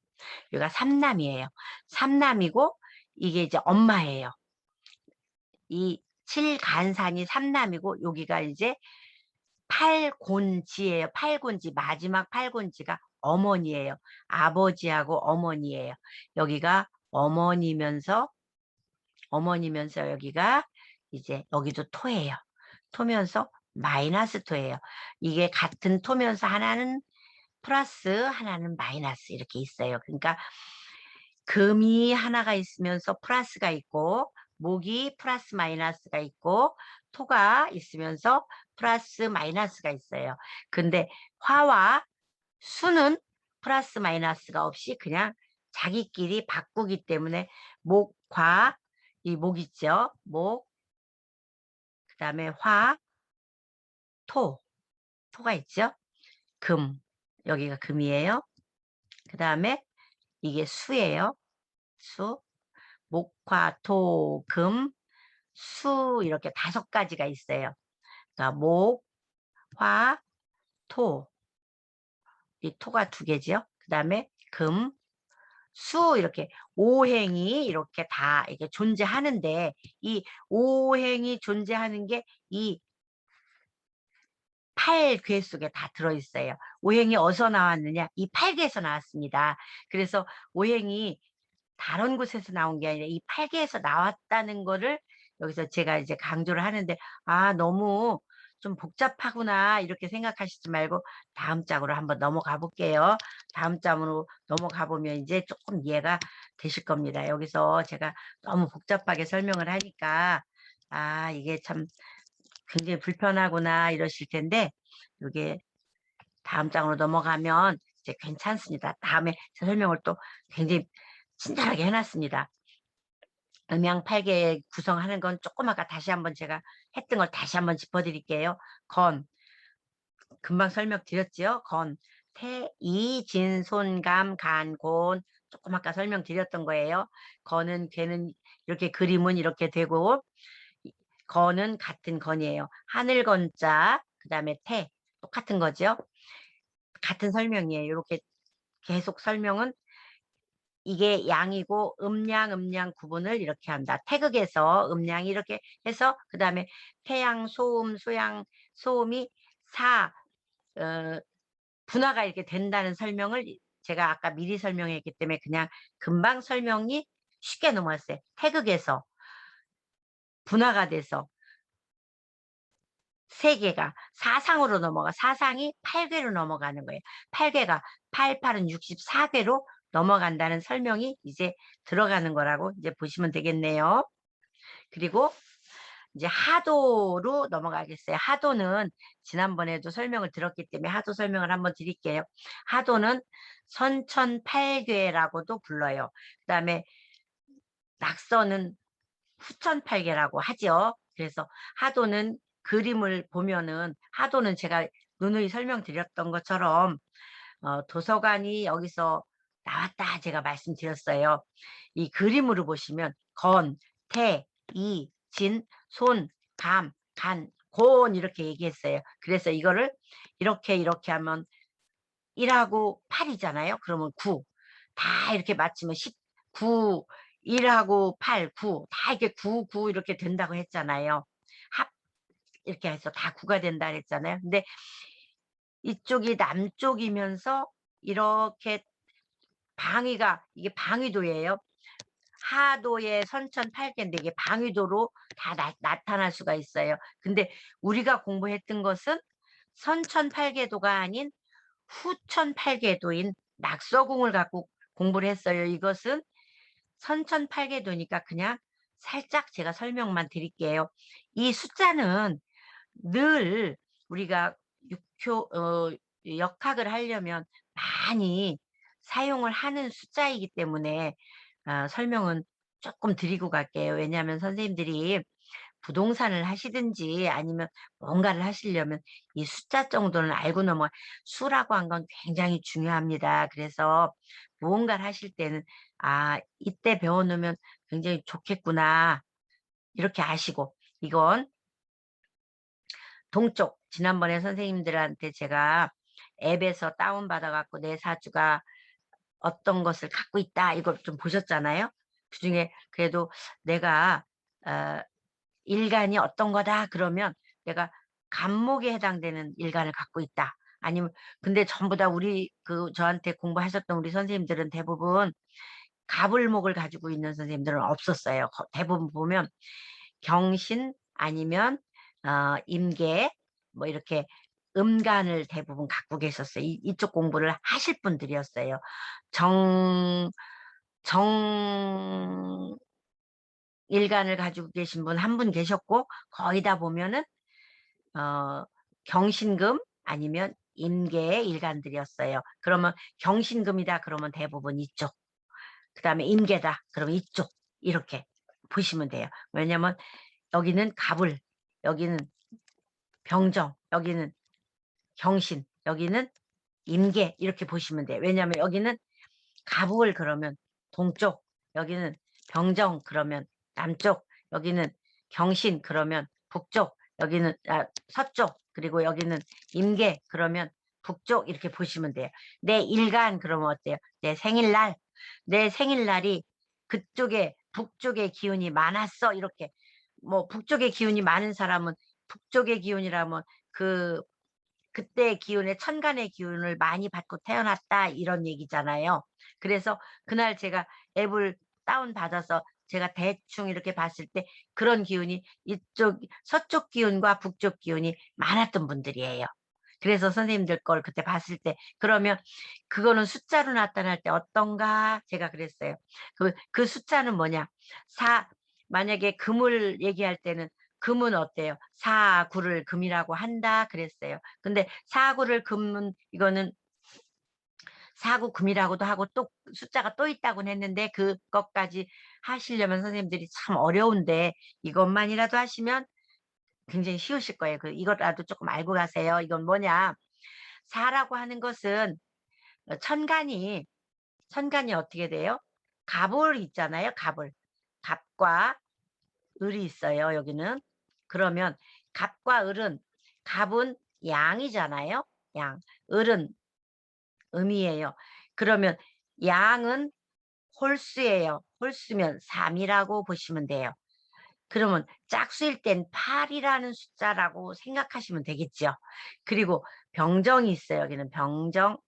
여기가 삼남이에요. 삼남이고 이게 이제 엄마예요. 이 칠간산이 삼남이고 여기가 이제 팔곤지예요. 팔곤지, 마지막 팔곤지가 어머니예요. 아버지하고 어머니예요. 여기가 어머니면서 여기가 이제 여기도 토예요. 토면서 마이너스 토예요. 이게 같은 토면서 하나는 플러스 하나는 마이너스 이렇게 있어요. 그러니까 금이 하나가 있으면서 플러스가 있고, 목이 플러스 마이너스가 있고, 토가 있으면서 플러스 마이너스가 있어요. 근데 화와 수는 플러스 마이너스가 없이 그냥 자기끼리 바꾸기 때문에 목과 이 목 있죠? 목, 그 다음에 화, 토가 있죠? 금, 여기가 금이에요. 그 다음에 이게 수예요. 수, 목화, 토, 금, 수 이렇게 5가지가 있어요. 그러니까 목, 화, 토. 이 토가 2개죠. 그 다음에 금, 수 이렇게 오행이 이렇게 다 이게 존재하는데, 이 오행이 존재하는 게 이 8궤 속에 다 들어있어요. 오행이 어디서 나왔느냐? 이 8개에서 나왔습니다. 그래서 오행이 다른 곳에서 나온 게 아니라 이 8개에서 나왔다는 거를 여기서 제가 이제 강조를 하는데, 너무 좀 복잡하구나 이렇게 생각하시지 말고 다음 장으로 한번 넘어가 볼게요. 다음 장으로 넘어가 보면 이제 조금 이해가 되실 겁니다. 여기서 제가 너무 복잡하게 설명을 하니까 이게 참 굉장히 불편하구나 이러실 텐데, 이게 다음 장으로 넘어가면 이제 괜찮습니다. 다음에 제 설명을 또 굉장히 친절하게 해놨습니다. 음양 8개 구성하는 건 조금 아까 다시 한번 제가 했던 걸 다시 한번 짚어드릴게요. 건, 금방 설명드렸죠. 건, 태, 이, 진, 손, 감, 간, 곤, 조금 아까 설명드렸던 거예요. 건은, 걔는 이렇게 그림은 이렇게 되고, 건은 같은 건이에요. 하늘 건자, 그 다음에 태, 똑같은 거죠. 같은 설명이에요. 이렇게 계속 설명은 이게 양이고 음양 구분을 이렇게 한다. 태극에서 음양이 이렇게 해서 그 다음에 태양, 소음, 소양, 소음이 사, 어, 분화가 이렇게 된다는 설명을 제가 아까 미리 설명했기 때문에 그냥 금방 설명이 쉽게 넘어갔어요. 태극에서 분화가 돼서 세계가 사상으로 넘어가 사상이 8궤로 넘어가는 거예요. 8궤가 8, 8은 64궤로 넘어간다는 설명이 이제 들어가는 거라고 이제 보시면 되겠네요. 그리고 이제 하도로 넘어가겠어요. 하도는 지난번에도 설명을 들었기 때문에 하도 설명을 한번 드릴게요. 하도는 선천팔괴라고도 불러요. 그다음에 낙서는 후천팔괴라고 하죠. 그래서 하도는 그림을 보면은 하도는 제가 누누이 설명드렸던 것처럼 도서관이 여기서 나왔다 제가 말씀드렸어요. 이 그림으로 보시면 건, 태, 이, 진, 손, 감, 간, 곤 이렇게 얘기했어요. 그래서 이거를 이렇게 하면 1하고 8이잖아요. 그러면 9. 다 이렇게 맞추면 19, 1하고 8, 9. 다 이렇게 9, 9 이렇게 된다고 했잖아요. 합 이렇게 해서 다 9가 된다 그랬잖아요. 근데 이쪽이 남쪽이면서 이렇게 방위가 이게 방위도예요. 하도의 선천팔계인데 이게 방위도로 다 나타날 수가 있어요. 근데 우리가 공부했던 것은 선천팔계도가 아닌 후천팔계도인 낙서궁을 갖고 공부를 했어요. 이것은 선천팔계도니까 그냥 살짝 제가 설명만 드릴게요. 이 숫자는 늘 우리가 역학을 하려면 많이 사용을 하는 숫자이기 때문에 설명은 조금 드리고 갈게요. 왜냐하면 선생님들이 부동산을 하시든지 아니면 뭔가를 하시려면 이 숫자 정도는 알고 넘어가. 수라고 한 건 굉장히 중요합니다. 그래서 무언가를 하실 때는 이때 배워놓으면 굉장히 좋겠구나 이렇게 아시고 이건 동쪽 지난번에 선생님들한테 제가 앱에서 다운받아 갖고 내 사주가 어떤 것을 갖고 있다 이걸 좀 보셨잖아요. 그중에 그래도 내가 어, 일간이 어떤 거다 그러면 내가 간목에 해당되는 일간을 갖고 있다. 아니면 근데 전부 다 우리 저한테 공부하셨던 우리 선생님들은 대부분 갑을목을 가지고 있는 선생님들은 없었어요. 대부분 보면 경신 아니면 임계 뭐 이렇게 음간을 대부분 갖고 계셨어요. 이쪽 공부를 하실 분들이었어요. 정, 정 일간을 가지고 계신 분 한 분 계셨고 거의 다 보면은 경신금 아니면 임계의 일간들이었어요. 그러면 경신금이다 그러면 대부분 이쪽. 그다음에 임계다 그러면 이쪽. 이렇게 보시면 돼요. 왜냐면 여기는 갑을, 여기는 병정, 여기는 경신, 여기는 임계 이렇게 보시면 돼요. 왜냐하면 여기는 갑을 그러면 동쪽, 여기는 병정 그러면 남쪽, 여기는 경신 그러면 북쪽, 여기는 서쪽, 그리고 여기는 임계 그러면 북쪽 이렇게 보시면 돼요. 내 일간 그러면 어때요? 내 생일날이 그쪽에 북쪽의 기운이 많았어 이렇게 뭐 북쪽의 기운이 많은 사람은 북쪽의 기운이라면 그때 기운에 천간의 기운을 많이 받고 태어났다 이런 얘기잖아요. 그래서 그날 제가 앱을 다운받아서 제가 대충 이렇게 봤을 때 그런 기운이 이쪽 서쪽 기운과 북쪽 기운이 많았던 분들이에요. 그래서 선생님들 걸 그때 봤을 때 그러면 그거는 숫자로 나타날 때 어떤가 제가 그랬어요. 그 숫자는 뭐냐? 만약에 금을 얘기할 때는 금은 어때요? 사구를 금이라고 한다 그랬어요. 근데 사구를 금은 이거는 사구금이라고도 하고 또 숫자가 또 있다고는 했는데 그것까지 하시려면 선생님들이 참 어려운데 이것만이라도 하시면 굉장히 쉬우실 거예요. 이거라도 조금 알고 가세요. 이건 뭐냐? 사라고 하는 것은 천간이 어떻게 돼요? 갑을 있잖아요. 갑과 을이 있어요. 여기는. 그러면 갑과 을은 갑은 양이잖아요. 양. 을은 음이에요. 그러면 양은 홀수예요. 홀수면 3이라고 보시면 돼요. 그러면 짝수일 땐 8이라는 숫자라고 생각하시면 되겠죠. 그리고 병정이 있어요. 여기는 병정.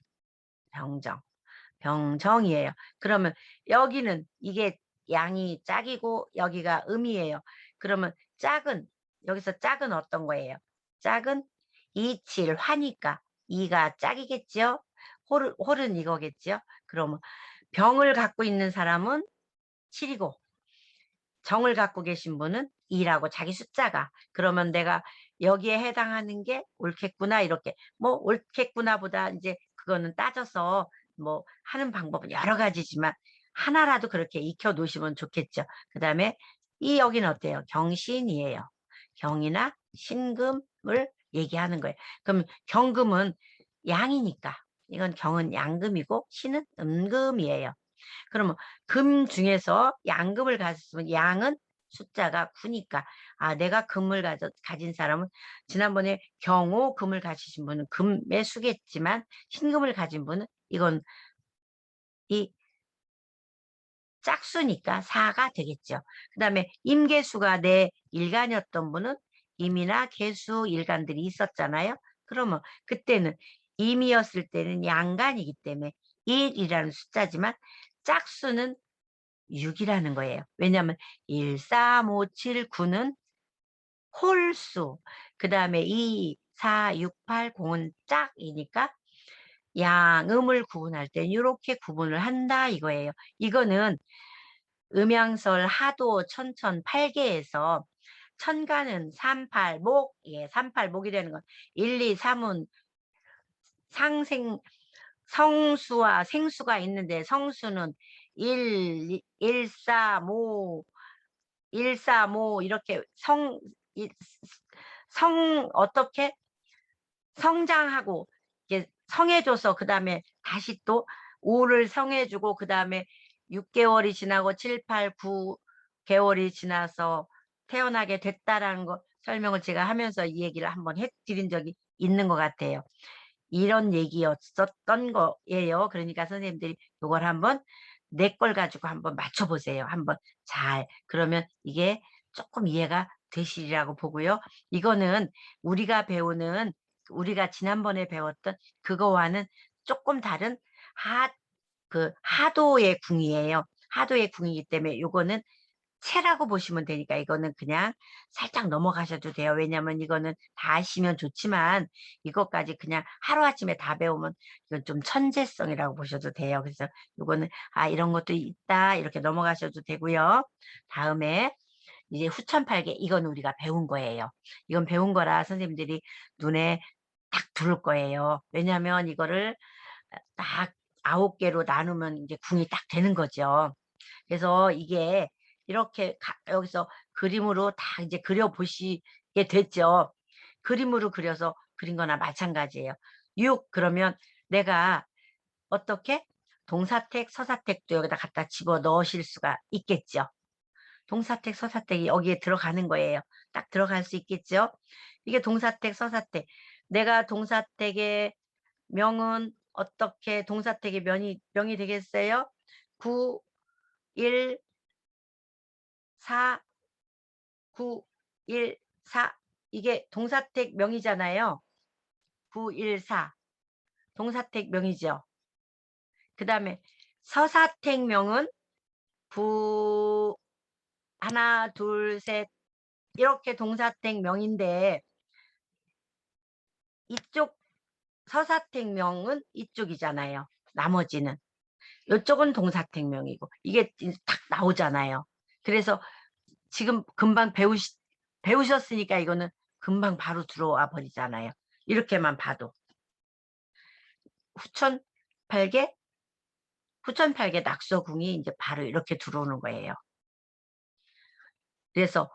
병정이에요. 그러면 여기는 이게 양이 짝이고 여기가 음이에요. 그러면 짝은 여기서 짝은 어떤 거예요? 짝은 이칠화니까 이가 짝이겠죠? 홀은 이거겠죠? 그러면 병을 갖고 있는 사람은 7이고 정을 갖고 계신 분은 2라고 자기 숫자가. 그러면 내가 여기에 해당하는 게 옳겠구나 이렇게. 뭐 옳겠구나보다 이제 그거는 따져서 뭐 하는 방법은 여러 가지지만 하나라도 그렇게 익혀 놓으시면 좋겠죠. 그다음에 이 여기는 어때요? 경신이에요. 경이나 신금을 얘기하는 거예요. 그럼 경금은 양이니까 이건 경은 양금이고 신은 음금이에요. 그러면 금 중에서 양금을 가졌으면 양은 숫자가 9니까 내가 금을 가진 사람은 지난번에 경호 금을 가지신 분은 금의 수겠지만 신금을 가진 분은 이건 이 짝수니까 4가 되겠죠. 그다음에 임계수가 내 일간이었던 분은 임이나 계수 일간들이 있었잖아요. 그러면 그때는 임이었을 때는 양간이기 때문에 1이라는 숫자지만 짝수는 6이라는 거예요. 왜냐하면 1, 3, 5, 7, 9는 홀수, 그 다음에 2, 4, 6, 8, 0은 짝이니까 양음을 구분할 때 이렇게 구분을 한다 이거예요. 이거는 음양설, 하도, 천천, 팔계에서 천간은 38목, 예, 38목이라는 건 1, 2, 3은 상생, 성수와 생수가 있는데 성수는 1, 1, 4, 모, 1, 4, 모 이렇게 어떻게 성장하고 이게 성해줘서 그다음에 다시 또 5를 성해주고 그다음에 6개월이 지나고 7, 8, 9개월이 지나서 태어나게 됐다라는 거 설명을 제가 하면서 이 얘기를 한번 해드린 적이 있는 것 같아요. 이런 얘기였었던 거예요. 그러니까 선생님들이 이걸 한번 내 걸 가지고 한번 맞춰보세요. 한번 잘. 그러면 이게 조금 이해가 되시리라고 보고요. 이거는 우리가 지난번에 배웠던 그거와는 조금 다른 하도의 궁이에요. 하도의 궁이기 때문에 요거는 채라고 보시면 되니까 이거는 그냥 살짝 넘어가셔도 돼요. 왜냐면 이거는 다 아시면 좋지만 이것까지 그냥 하루아침에 다 배우면 이건 좀 천재성이라고 보셔도 돼요. 그래서 이거는 이런 것도 있다 이렇게 넘어가셔도 되고요. 다음에 이제 후천팔계 이건 우리가 배운 거예요. 이건 배운 거라 선생님들이 눈에 딱 들을 거예요. 왜냐하면 이거를 딱 9개로 나누면 이제 궁이 딱 되는 거죠. 그래서 이게 이렇게 여기서 그림으로 다 이제 그려 보시게 됐죠. 그림으로 그려서 그린 거나 마찬가지예요. 6 그러면 내가 어떻게 동사택, 서사택도 여기다 갖다 집어 넣으실 수가 있겠죠. 동사택, 서사택이 여기에 들어가는 거예요. 딱 들어갈 수 있겠죠. 이게 동사택, 서사택. 내가 동사택의 명은 어떻게 동사택의 명이 되겠어요? 9, 1, 4, 9, 1, 4 이게 동사택 명이잖아요. 9, 1, 4 동사택 명이죠. 그 다음에 서사택 명은 9, 하나, 둘, 셋 이렇게 동사택 명인데 이쪽 서사택 명은 이쪽이잖아요. 나머지는. 이쪽은 동사택 명이고 이게 딱 나오잖아요. 그래서 지금 금방 배우셨으니까 이거는 금방 바로 들어와 버리잖아요. 이렇게만 봐도. 후천팔계 낙서궁이 이제 바로 이렇게 들어오는 거예요. 그래서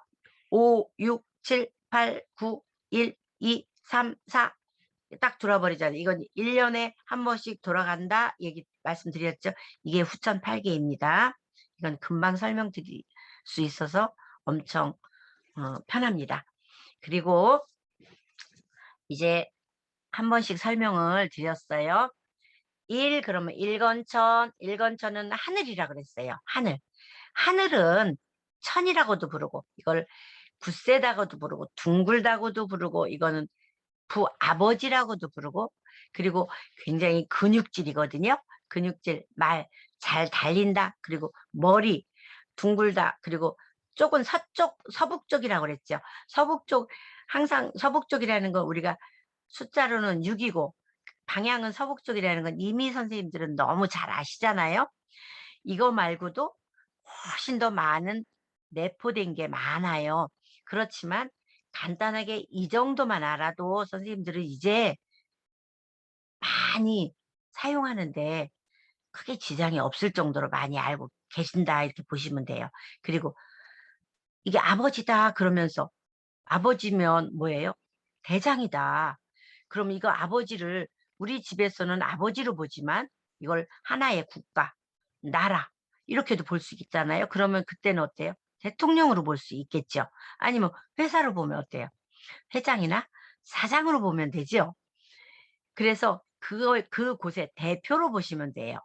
5, 6, 7, 8, 9, 1, 2, 3, 4 딱 돌아버리잖아요. 이건 1년에 한 번씩 돌아간다 얘기 말씀드렸죠. 이게 후천팔계입니다. 이건 금방 설명드릴 수 있어서 엄청 편합니다. 그리고 이제 한 번씩 설명을 드렸어요. 그러면 일건천은 하늘이라 그랬어요. 하늘은 천이라고도 부르고 이걸 굳세다고도 부르고 둥글다고도 부르고 이거는 부아버지라고도 부르고 그리고 굉장히 근육질이거든요. 근육질, 말 잘 달린다. 그리고 머리 둥글다. 그리고 쪽은 서쪽, 서북 쪽이라고 그랬죠. 서북 쪽, 항상 서북 쪽이라는 건 우리가 숫자로는 6이고 방향은 서북 쪽이라는 건 이미 선생님들은 너무 잘 아시잖아요. 이거 말고도 훨씬 더 많은 내포된 게 많아요. 그렇지만 간단하게 이 정도만 알아도 선생님들은 이제 많이 사용하는데 크게 지장이 없을 정도로 많이 알고 계신다 이렇게 보시면 돼요. 그리고 이게 아버지다 그러면서 아버지면 뭐예요? 대장이다. 그럼 이거 아버지를 우리 집에서는 아버지로 보지만 이걸 하나의 국가, 나라 이렇게도 볼 수 있잖아요. 그러면 그때는 어때요? 대통령으로 볼 수 있겠죠. 아니면 회사로 보면 어때요? 회장이나 사장으로 보면 되죠. 그래서 그걸 그곳의 대표로 보시면 돼요.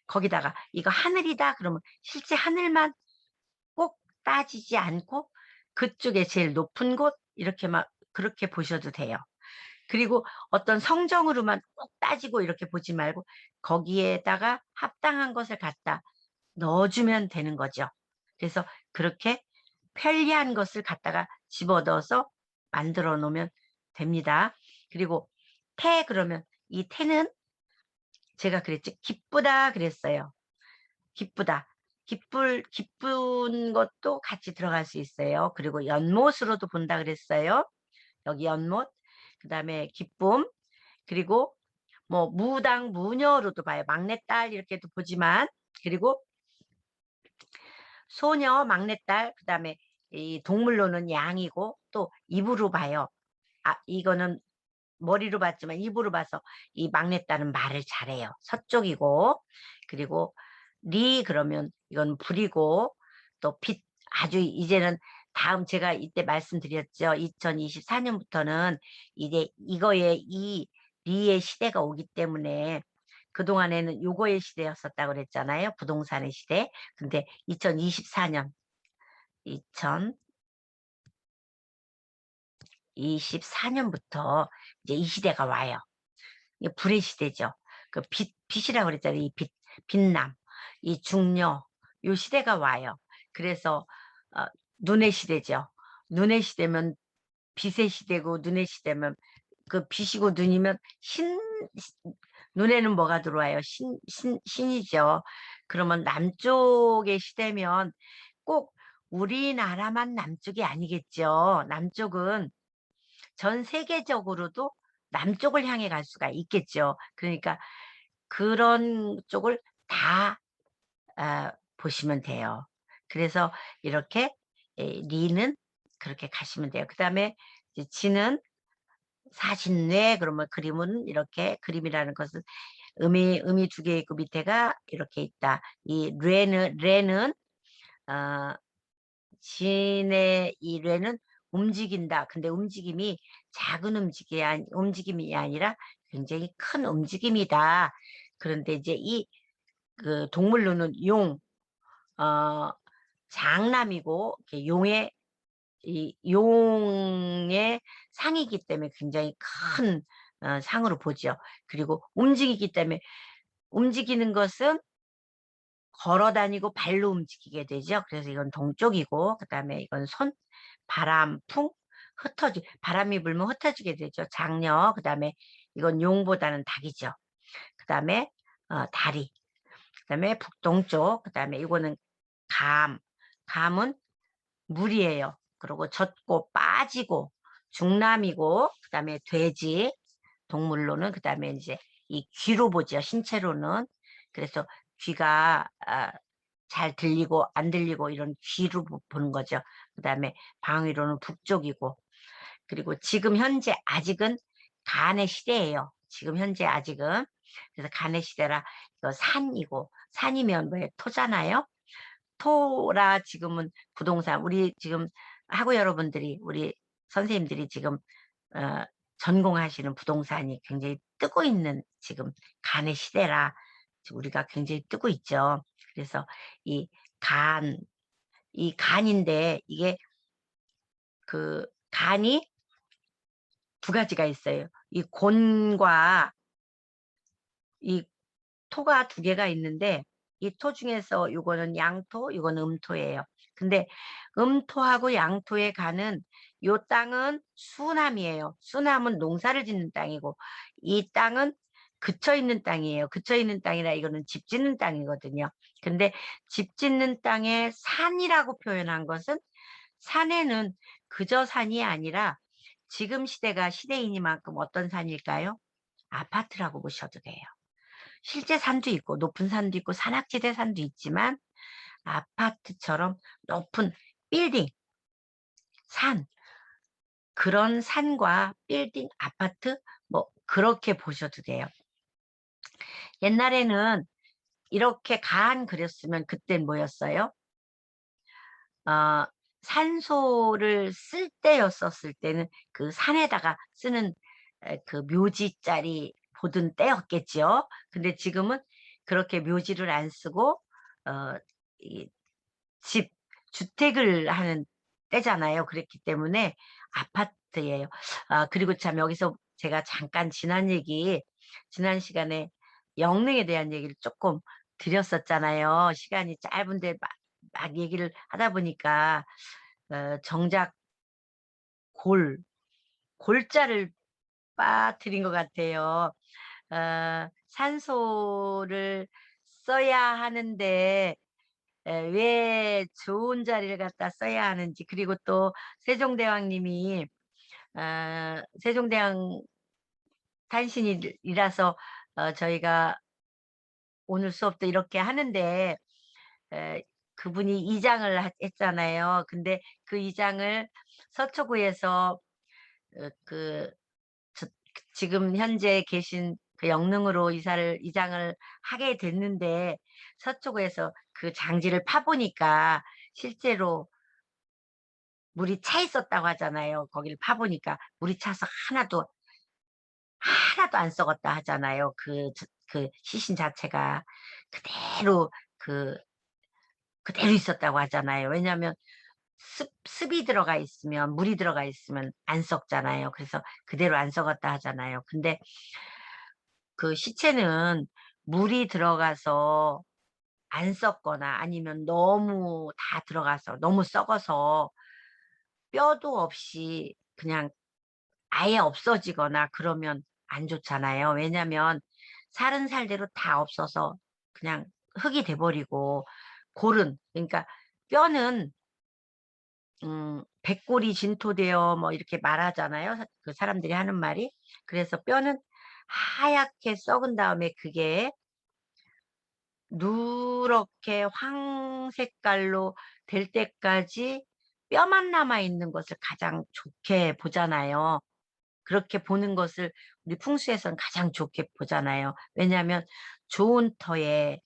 거기다가 이거 하늘이다 그러면 실제 하늘만 꼭 따지지 않고 그쪽에 제일 높은 곳 이렇게 막 그렇게 보셔도 돼요. 그리고 어떤 성정으로만 꼭 따지고 이렇게 보지 말고 거기에다가 합당한 것을 갖다 넣어주면 되는 거죠. 그래서 그렇게 편리한 것을 갖다가 집어넣어서 만들어 놓으면 됩니다. 그리고 태 그러면 이 태는 제가 그랬죠. 기쁘다 그랬어요. 기쁘다. 기쁜 것도 같이 들어갈 수 있어요. 그리고 연못으로도 본다 그랬어요. 여기 연못. 그다음에 기쁨. 그리고 뭐 무당, 무녀로도 봐요. 막내딸 이렇게도 보지만 그리고 소녀, 막내딸 그다음에 이 동물로는 양이고 또 입으로 봐요. 아 이거는 머리로 봤지만 입으로 봐서 이 막내딸은 말을 잘해요. 서쪽이고 그리고 리 그러면 이건 불이고 또 빛 아주 이제는 다음 제가 이때 말씀드렸죠. 2024년부터는 이제 이거의 이 리의 시대가 오기 때문에 그동안에는 요거의 시대였었다고 그랬잖아요. 부동산의 시대. 근데 2024년 2024년부터 이제 이 시대가 와요. 이게 불의 시대죠. 그 빛이라고 그랬잖아요. 이 빛남, 이 중녀, 요 시대가 와요. 그래서 어, 눈의 시대죠. 눈의 시대면 빛의 시대고 눈의 시대면 그 빛이고 눈이면 눈에는 뭐가 들어와요? 신이죠. 그러면 남쪽의 시대면 꼭 우리나라만 남쪽이 아니겠죠. 남쪽은 전 세계적으로도 남쪽을 향해 갈 수가 있겠죠. 그러니까 그런 쪽을 다 보시면 돼요. 그래서 이렇게 리는 그렇게 가시면 돼요. 그다음에 이제 지는 사신뇌 그러면 그림은 이렇게 그림이라는 것은 음이 두 개 있고 밑에가 이렇게 있다. 이 레는 어 진의 이 뇌는 움직인다. 근데 움직임이 작은 움직임이 아니라 굉장히 큰 움직임이다. 그런데 이제 이 그 동물로는 어 장남이고 이렇게 용의 상이기 때문에 굉장히 큰 상으로 보죠. 그리고 움직이기 때문에 움직이는 것은 걸어 다니고 발로 움직이게 되죠. 그래서 이건 동쪽이고 그다음에 이건 바람, 풍, 바람이 불면 흩어지게 되죠. 장녀, 그다음에 이건 용보다는 닭이죠. 그다음에 다리, 그다음에 북동쪽, 그다음에 이거는 감, 감은 물이에요. 그리고 젖고 빠지고 중남이고 그다음에 돼지, 동물로는 그다음에 이제 이 귀로 보죠. 신체로는. 그래서 귀가 잘 들리고 안 들리고 이런 귀로 보는 거죠. 그다음에 방위로는 북쪽이고 그리고 지금 현재 아직은 간의 시대예요. 지금 현재 아직은. 그래서 간의 시대라 이거 산이고 산이면 뭐예요? 토잖아요. 토라 지금은 부동산 우리 지금 학우 여러분들이 우리 선생님들이 지금 어 전공하시는 부동산이 굉장히 뜨고 있는 지금 간의 시대라 지금 우리가 굉장히 뜨고 있죠. 그래서 이 간, 이 간인데 이게 그 간이 두 가지가 있어요. 이 곤과 이 토가 두 개가 있는데 이 토 중에서 요거는 양토, 요거는 음토예요. 근데 음토하고 양토에 가는 요 땅은 수남이에요. 수남은 농사를 짓는 땅이고 이 땅은 그쳐 있는 땅이에요. 그쳐 있는 땅이라 이거는 집 짓는 땅이거든요. 근데 집 짓는 땅에 산이라고 표현한 것은 산에는 그저 산이 아니라 지금 시대가 시대이니만큼 어떤 산일까요? 아파트라고 보셔도 돼요. 실제 산도 있고 높은 산도 있고 산악지대 산도 있지만 아파트처럼 높은 빌딩, 산, 그런 산과 빌딩, 아파트 뭐 그렇게 보셔도 돼요. 옛날에는 이렇게 가안 그렸으면 그땐 뭐였어요? 어, 산소를 쓸 때였었을 때는 그 산에다가 쓰는 그 묘지자리 보던 때였겠지요. 근데 지금은 그렇게 묘지를 안 쓰고 이 집, 주택을 하는 때잖아요. 그랬기 때문에 아파트예요. 아, 그리고 참 여기서 제가 잠깐 지난 시간에 영능에 대한 얘기를 조금 드렸었잖아요. 시간이 짧은데 막 얘기를 하다 보니까 정작 골, 골자를 빠뜨린 것 같아요. 산소를 써야 하는데 왜 좋은 자리를 갖다 써야 하는지, 그리고 또 세종대왕님이 세종대왕 탄신일이라서 저희가 오늘 수업도 이렇게 하는데 에, 그분이 이장을 했잖아요. 근데 그 이장을 서초구에서 그 지금 현재 계신 그 영릉으로 이장을 하게 됐는데 서초구에서 그 장지를 파보니까 실제로 물이 차 있었다고 하잖아요. 거기를 파보니까 물이 차서 하나도 안 썩었다 하잖아요. 그 시신 자체가 그대로 그 그대로 있었다고 하잖아요. 왜냐하면 습이 들어가 있으면, 물이 들어가 있으면 안 썩잖아요. 그래서 그대로 안 썩었다 하잖아요. 근데 그 시체는 물이 들어가서 안 썩거나 아니면 너무 다 들어가서 너무 썩어서 뼈도 없이 그냥 아예 없어지거나 그러면 안 좋잖아요. 왜냐면 살은 살대로 다 없어서 그냥 흙이 돼 버리고, 골은, 그러니까 뼈는 백골이 진토되어 뭐 이렇게 말하잖아요. 그 사람들이 하는 말이. 그래서 뼈는 하얗게 썩은 다음에 그게 누렇게 황 색깔로 될 때까지 뼈만 남아 있는 것을 가장 좋게 보잖아요. 그렇게 보는 것을 우리 풍수에서는 가장 좋게 보잖아요. 왜냐하면 좋은 터에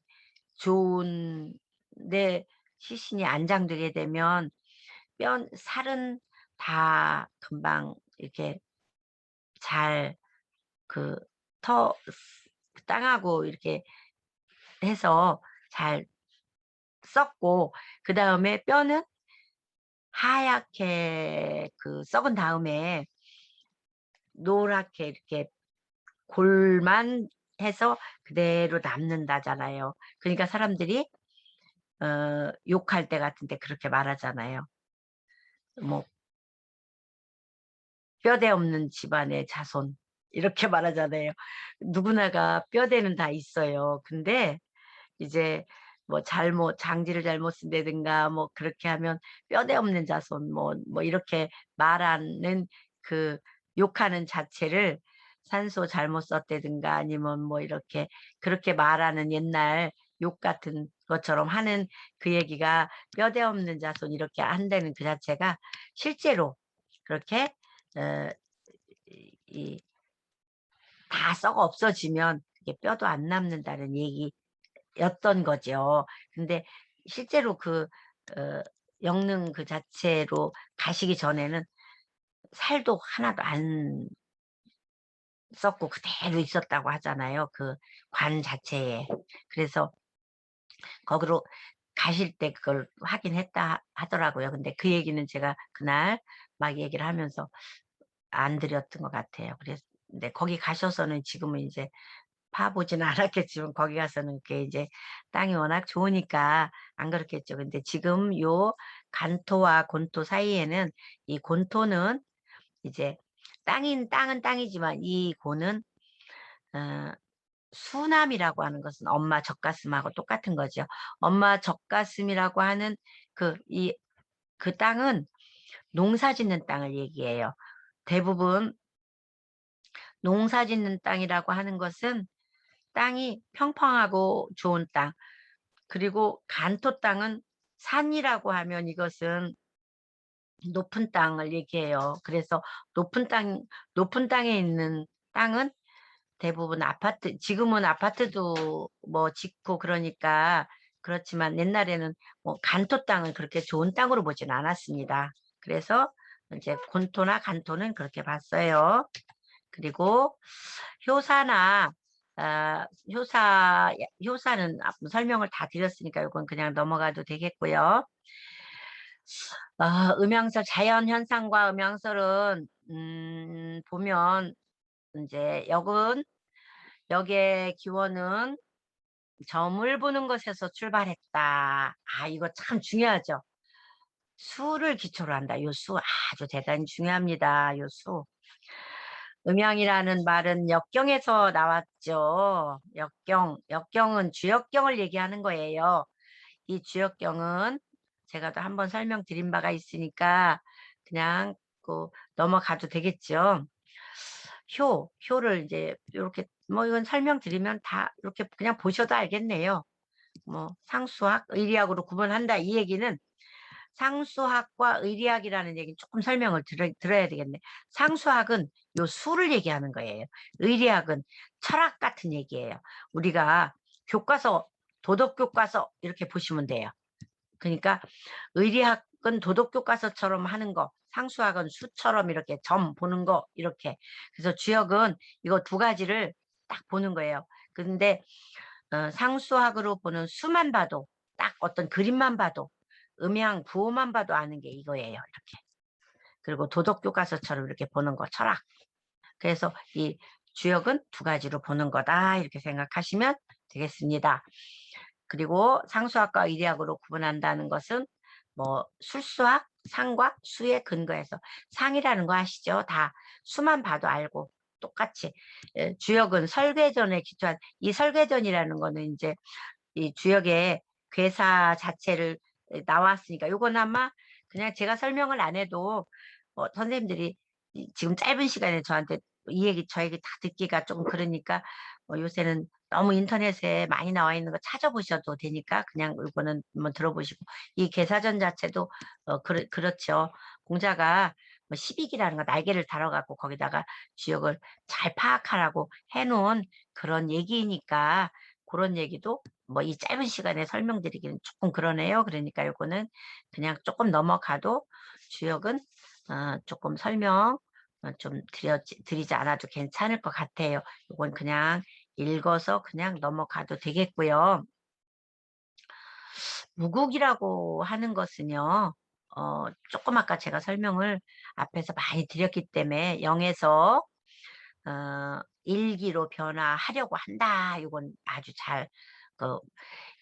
좋은 내 시신이 안장되게 되면 살은 다 금방 이렇게 잘 그 땅하고 이렇게 해서 잘 썩고, 그다음에 뼈는 하얗게 그 썩은 다음에 노랗게 이렇게 골만 해서 그대로 남는다잖아요. 그러니까 사람들이 욕할 때 같은 데 그렇게 말하잖아요. 뭐 "뼈대 없는 집안의 자손." 이렇게 말하잖아요. 누구나가 뼈대는 다 있어요. 근데 이제 뭐 장지를 잘못 쓴다든가 뭐 그렇게 하면 "뼈대 없는 자손." 뭐 이렇게 말하는 그 욕하는 자체를 산소 잘못 썼다든가 아니면 뭐 이렇게 그렇게 말하는 옛날 욕 같은 것처럼 하는 그 얘기가 "뼈대 없는 자손." 이렇게 한다는 그 자체가 실제로 그렇게 어 이 다 썩어 없어지면 그게 뼈도 안 남는다는 얘기였던 거죠. 근데 실제로 어 영능 그 자체로 가시기 전에는 살도 하나도 안 썩고 그대로 있었다고 하잖아요, 그 관 자체에. 그래서 거기로 가실 때 그걸 확인했다 하더라고요. 근데 그 얘기는 제가 그날 막 얘기를 하면서 안 드렸던 것 같아요. 그래서 근데 거기 가셔서는 지금은 이제 파보진 않았겠지만 거기 가서는 그게 이제 땅이 워낙 좋으니까 안 그렇겠죠. 근데 지금 요 간토와 곤토 사이에는 이 곤토는 이제 땅은 땅이지만 이 고는 어 수남이라고 하는 것은 엄마 젖가슴하고 똑같은 거죠. 엄마 젖가슴이라고 하는 그 땅은 농사 짓는 땅을 얘기해요. 대부분 농사 짓는 땅이라고 하는 것은 땅이 평평하고 좋은 땅, 그리고 간토 땅은 산이라고 하면 이것은 높은 땅을 얘기해요. 그래서 높은 땅에 있는 땅은 대부분 아파트, 지금은 아파트도 뭐 짓고 그러니까 그렇지만 옛날에는 뭐 간토 땅은 그렇게 좋은 땅으로 보진 않았습니다. 그래서 이제 곤토나 간토는 그렇게 봤어요. 그리고 효사나 효사는 설명을 다 드렸으니까 이건 그냥 넘어가도 되겠고요. 음양설, 자연 현상과 음양설은 보면 이제 역의 기원은 점을 보는 것에서 출발했다. 이거 참 중요하죠. 수를 기초로 한다. 요 수 아주 대단히 중요합니다. 요 수. 음양이라는 말은 역경에서 나왔죠. 역경은 주역경을 얘기하는 거예요. 이 주역경은 제가 또 한번 설명드린 바가 있으니까 그냥 넘어가도 되겠죠. 효를 이제 이렇게 뭐 이건 설명드리면 다 이렇게 그냥 보셔도 알겠네요. 뭐 상수학, 의리학으로 구분한다 이 얘기는 상수학과 의리학이라는 얘기는 조금 설명을 들어야 되겠네. 상수학은 요 수를 얘기하는 거예요. 의리학은 철학 같은 얘기예요. 우리가 교과서, 도덕 교과서 이렇게 보시면 돼요. 그러니까 의리학은 도덕 교과서처럼 하는 거, 상수학은 수처럼 이렇게 점 보는 거 이렇게. 그래서 주역은 이거 두 가지를 딱 보는 거예요. 근데 상수학으로 보는 수만 봐도 딱 어떤 그림만 봐도 음양 부호만 봐도 아는 게 이거예요. 이렇게. 그리고 도덕 교과서처럼 이렇게 보는 거 철학. 그래서 이 주역은 두 가지로 보는 거다 이렇게 생각하시면 되겠습니다. 그리고 상수학과 의리학으로 구분한다는 것은 뭐 술수학, 상과 수에 근거해서 상이라는 거 아시죠? 다 수만 봐도 알고 똑같이 주역은 설계전에 기초한 이 설계전이라는 거는 이제 이 주역의 괴사 자체를 나왔으니까 요건 아마 그냥 제가 설명을 안 해도 선생님들이 지금 짧은 시간에 저한테 이 얘기 저 얘기 다 듣기가 조금 그러니까 요새는 너무 인터넷에 많이 나와 있는 거 찾아보셔도 되니까 그냥 이거는 한번 들어보시고 이 괴사전 자체도 그렇죠. 공자가 뭐 12기라는 거 날개를 달아갖고 거기다가 주역을 잘 파악하라고 해놓은 그런 얘기니까 그런 얘기도 뭐 이 짧은 시간에 설명드리기는 조금 그러네요. 그러니까 요거는 그냥 조금 넘어가도 주역은 조금 설명 좀 드리지 않아도 괜찮을 것 같아요. 요건 그냥 읽어서 그냥 넘어가도 되겠고요. 무국이라고 하는 것은요. 조금 아까 제가 설명을 앞에서 많이 드렸기 때문에 0에서 일기로 변화하려고 한다. 이건 아주 잘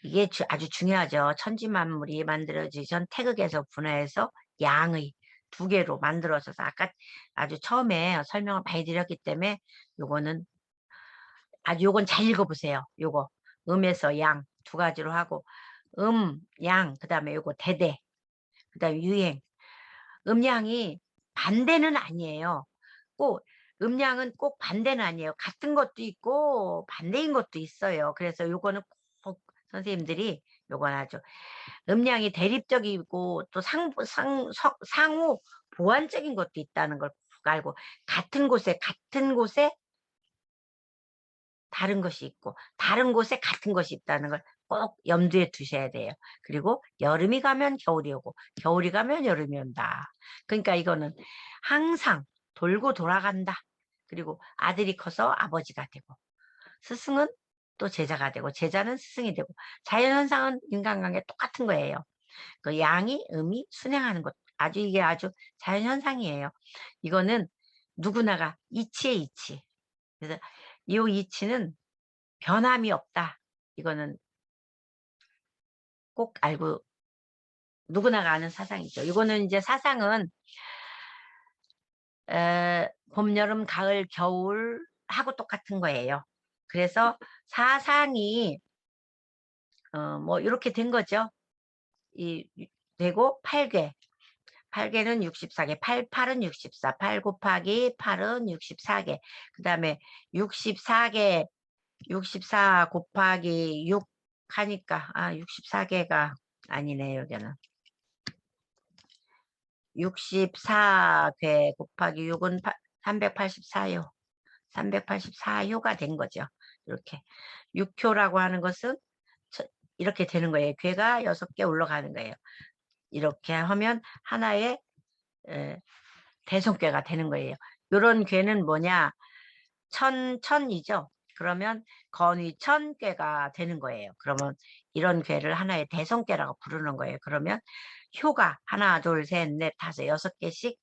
이게 아주 중요하죠. 천지만물이 만들어지기 전 태극에서 분화해서 양의 두 개로 만들어서 아까 아주 처음에 설명을 많이 드렸기 때문에 요거는 요건 잘 읽어보세요. 요거 음에서 양 두 가지로 하고 양 그다음에 요거 대대 그다음에 유행 음양이 반대는 아니에요. 꼭 음양은 꼭 반대는 아니에요. 같은 것도 있고 반대인 것도 있어요. 그래서 요거는 꼭 선생님들이 요건 아주 음양이 대립적이고 또 상호 보완적인 것도 있다는 걸 꼭 알고 같은 곳에 다른 것이 있고 다른 곳에 같은 것이 있다는 걸 꼭 염두에 두셔야 돼요. 그리고 여름이 가면 겨울이 오고 겨울이 가면 여름이 온다. 그러니까 이거는 항상 돌고 돌아간다. 그리고 아들이 커서 아버지가 되고 스승은 또 제자가 되고 제자는 스승이 되고 자연현상은 인간관계 똑같은 거예요. 그 양이 음이 순행하는 것 이게 아주 자연현상이에요. 이거는 누구나가 이치의 이치. 그래서 이 이치는 변함이 없다. 이거는 꼭 알고 누구나가 아는 사상이죠. 이거는 이제 사상은 봄, 여름, 가을, 겨울 하고 똑같은 거예요. 그래서 사상이 뭐 이렇게 된 거죠. 되고 8개. 8개는 64개, 8은 64, 8 곱하기 8은 64개. 그 다음에 64개, 64 곱하기 6 하니까, 64개가 아니네, 여기는. 64개 곱하기 6은 384요. 384효가 된 거죠. 이렇게. 6효라고 하는 것은 이렇게 되는 거예요. 괴가 6개 올라가는 거예요. 이렇게 하면 하나의 대손괴가 되는 거예요. 이런 괴는 뭐냐? 천이죠. 그러면 건위천괴가 되는 거예요. 그러면 이런 괴를 하나의 대손괴라고 부르는 거예요. 그러면 효가 하나, 둘, 셋, 넷, 다섯, 6개씩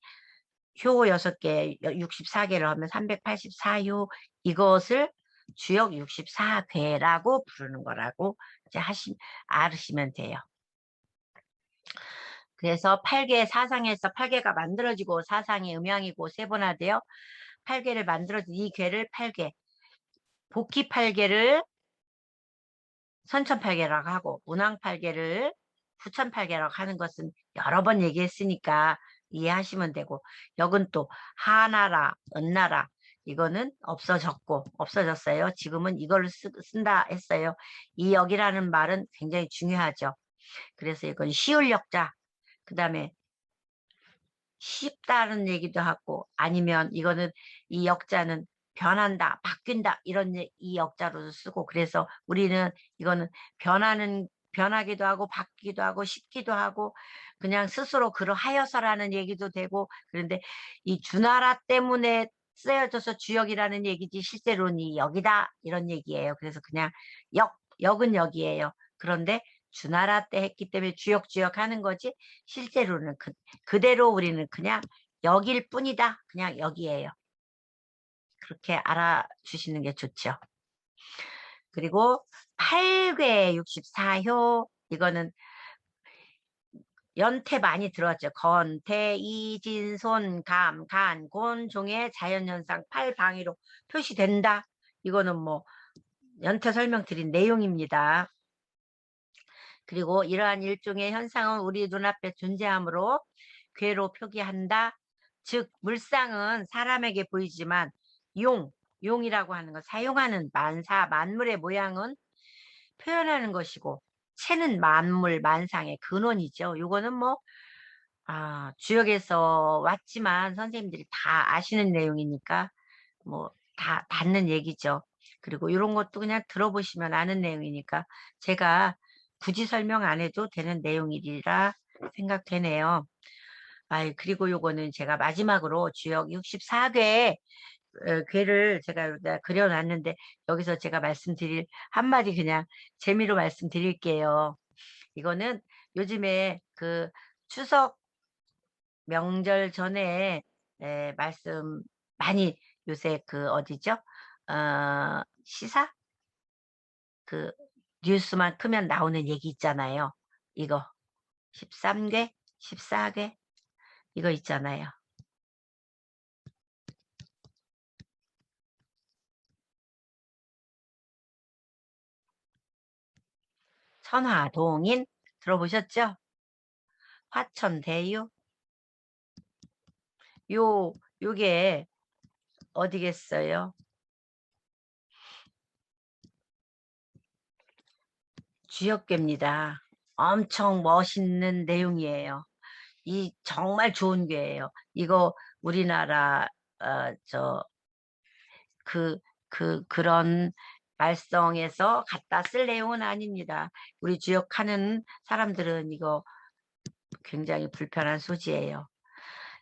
효 6개, 64개를 하면 384효, 이것을 주역 64괴라고 부르는 거라고 이제 알으시면 돼요. 그래서 8개 사상에서 8개가 만들어지고 사상이 음양이고 세분화되어 8개를 만들어진 이 괴를 8개, 복희 8개를 선천 8개라고 하고 운항 8개를 후천 8개라고 하는 것은 여러 번 얘기했으니까 이해하시면 되고, 여긴 또 하나라, 은나라, 이거는 없어졌어요. 지금은 이걸 쓴다 했어요. 이 역이라는 말은 굉장히 중요하죠. 그래서 이건 시울 역자, 그 다음에 쉽다는 얘기도 하고, 아니면 이거는 이 역자는 변한다, 바뀐다, 이 역자로도 쓰고, 그래서 우리는 이거는 변하기도 하고 바뀌기도 하고 쉽기도 하고 그냥 스스로 그러하여서라는 얘기도 되고, 그런데 이 주나라 때문에 쓰여져서 주역이라는 얘기지 실제로는 이 역이다 이런 얘기예요. 그래서 그냥 역은 역이에요. 그런데 주나라 때 했기 때문에 주역 하는 거지 실제로는 그대로 우리는 그냥 역일 뿐이다. 그냥 역이에요. 그렇게 알아주시는 게 좋죠. 그리고 8괴 64효, 이거는 연태 많이 들었죠. 건태, 이진, 손, 감, 간, 곤, 종의 자연현상 8방위로 표시된다. 이거는 뭐 연태 설명드린 내용입니다. 그리고 이러한 일종의 현상은 우리 눈앞에 존재하므로 괴로 표기한다. 즉 물상은 사람에게 보이지만 용이라고 하는 것, 사용하는 만물의 모양은 표현하는 것이고, 체는 만물 만상의 근원이죠. 이거는 뭐 주역에서 왔지만 선생님들이 다 아시는 내용이니까 뭐 다 받는 얘기죠. 그리고 이런 것도 그냥 들어보시면 아는 내용이니까 제가 굳이 설명 안 해도 되는 내용이라 생각되네요. 그리고 요거는 제가 마지막으로 주역 64개 괴를 제가 여기다 그려놨는데, 여기서 제가 말씀드릴 한마디 그냥 재미로 말씀드릴게요. 이거는 요즘에 그 추석 명절 전에 말씀 많이, 요새 그 어디죠? 시사? 그 뉴스만 크면 나오는 얘기 있잖아요. 이거 13개, 14개 이거 있잖아요. 천화동인 들어보셨죠? 화천대유. 요게 어디겠어요? 주역괴입니다. 엄청 멋있는 내용이에요. 이 정말 좋은 괴예요. 이거 우리나라 그런 말썽에서 갖다 쓸 내용은 아닙니다. 우리 주역하는 사람들은 이거 굉장히 불편한 소지예요.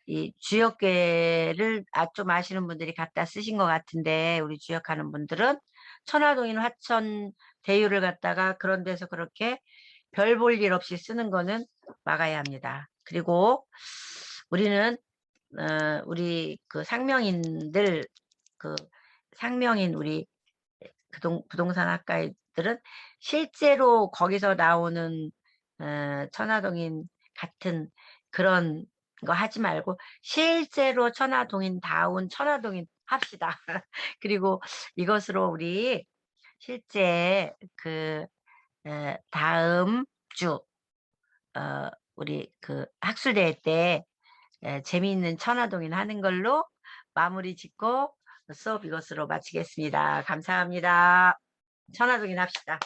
이 주역괴를 좀 아시는 분들이 갖다 쓰신 것 같은데, 우리 주역하는 분들은 천화동인 화천 대유를 갖다가 그런 데서 그렇게 별 볼 일 없이 쓰는 거는 막아야 합니다. 그리고 우리는 우리 그 상명인들, 그 상명인 우리 부동산 학과들은 실제로 거기서 나오는 천화동인 같은 그런 거 하지 말고 실제로 천화동인다운 천화동인 합시다. 그리고 이것으로 우리 실제 다음 주 우리 학술대회 때 재미있는 천화동인 하는 걸로 마무리 짓고 수업 이것으로 마치겠습니다. 감사합니다. 천화동인 합시다.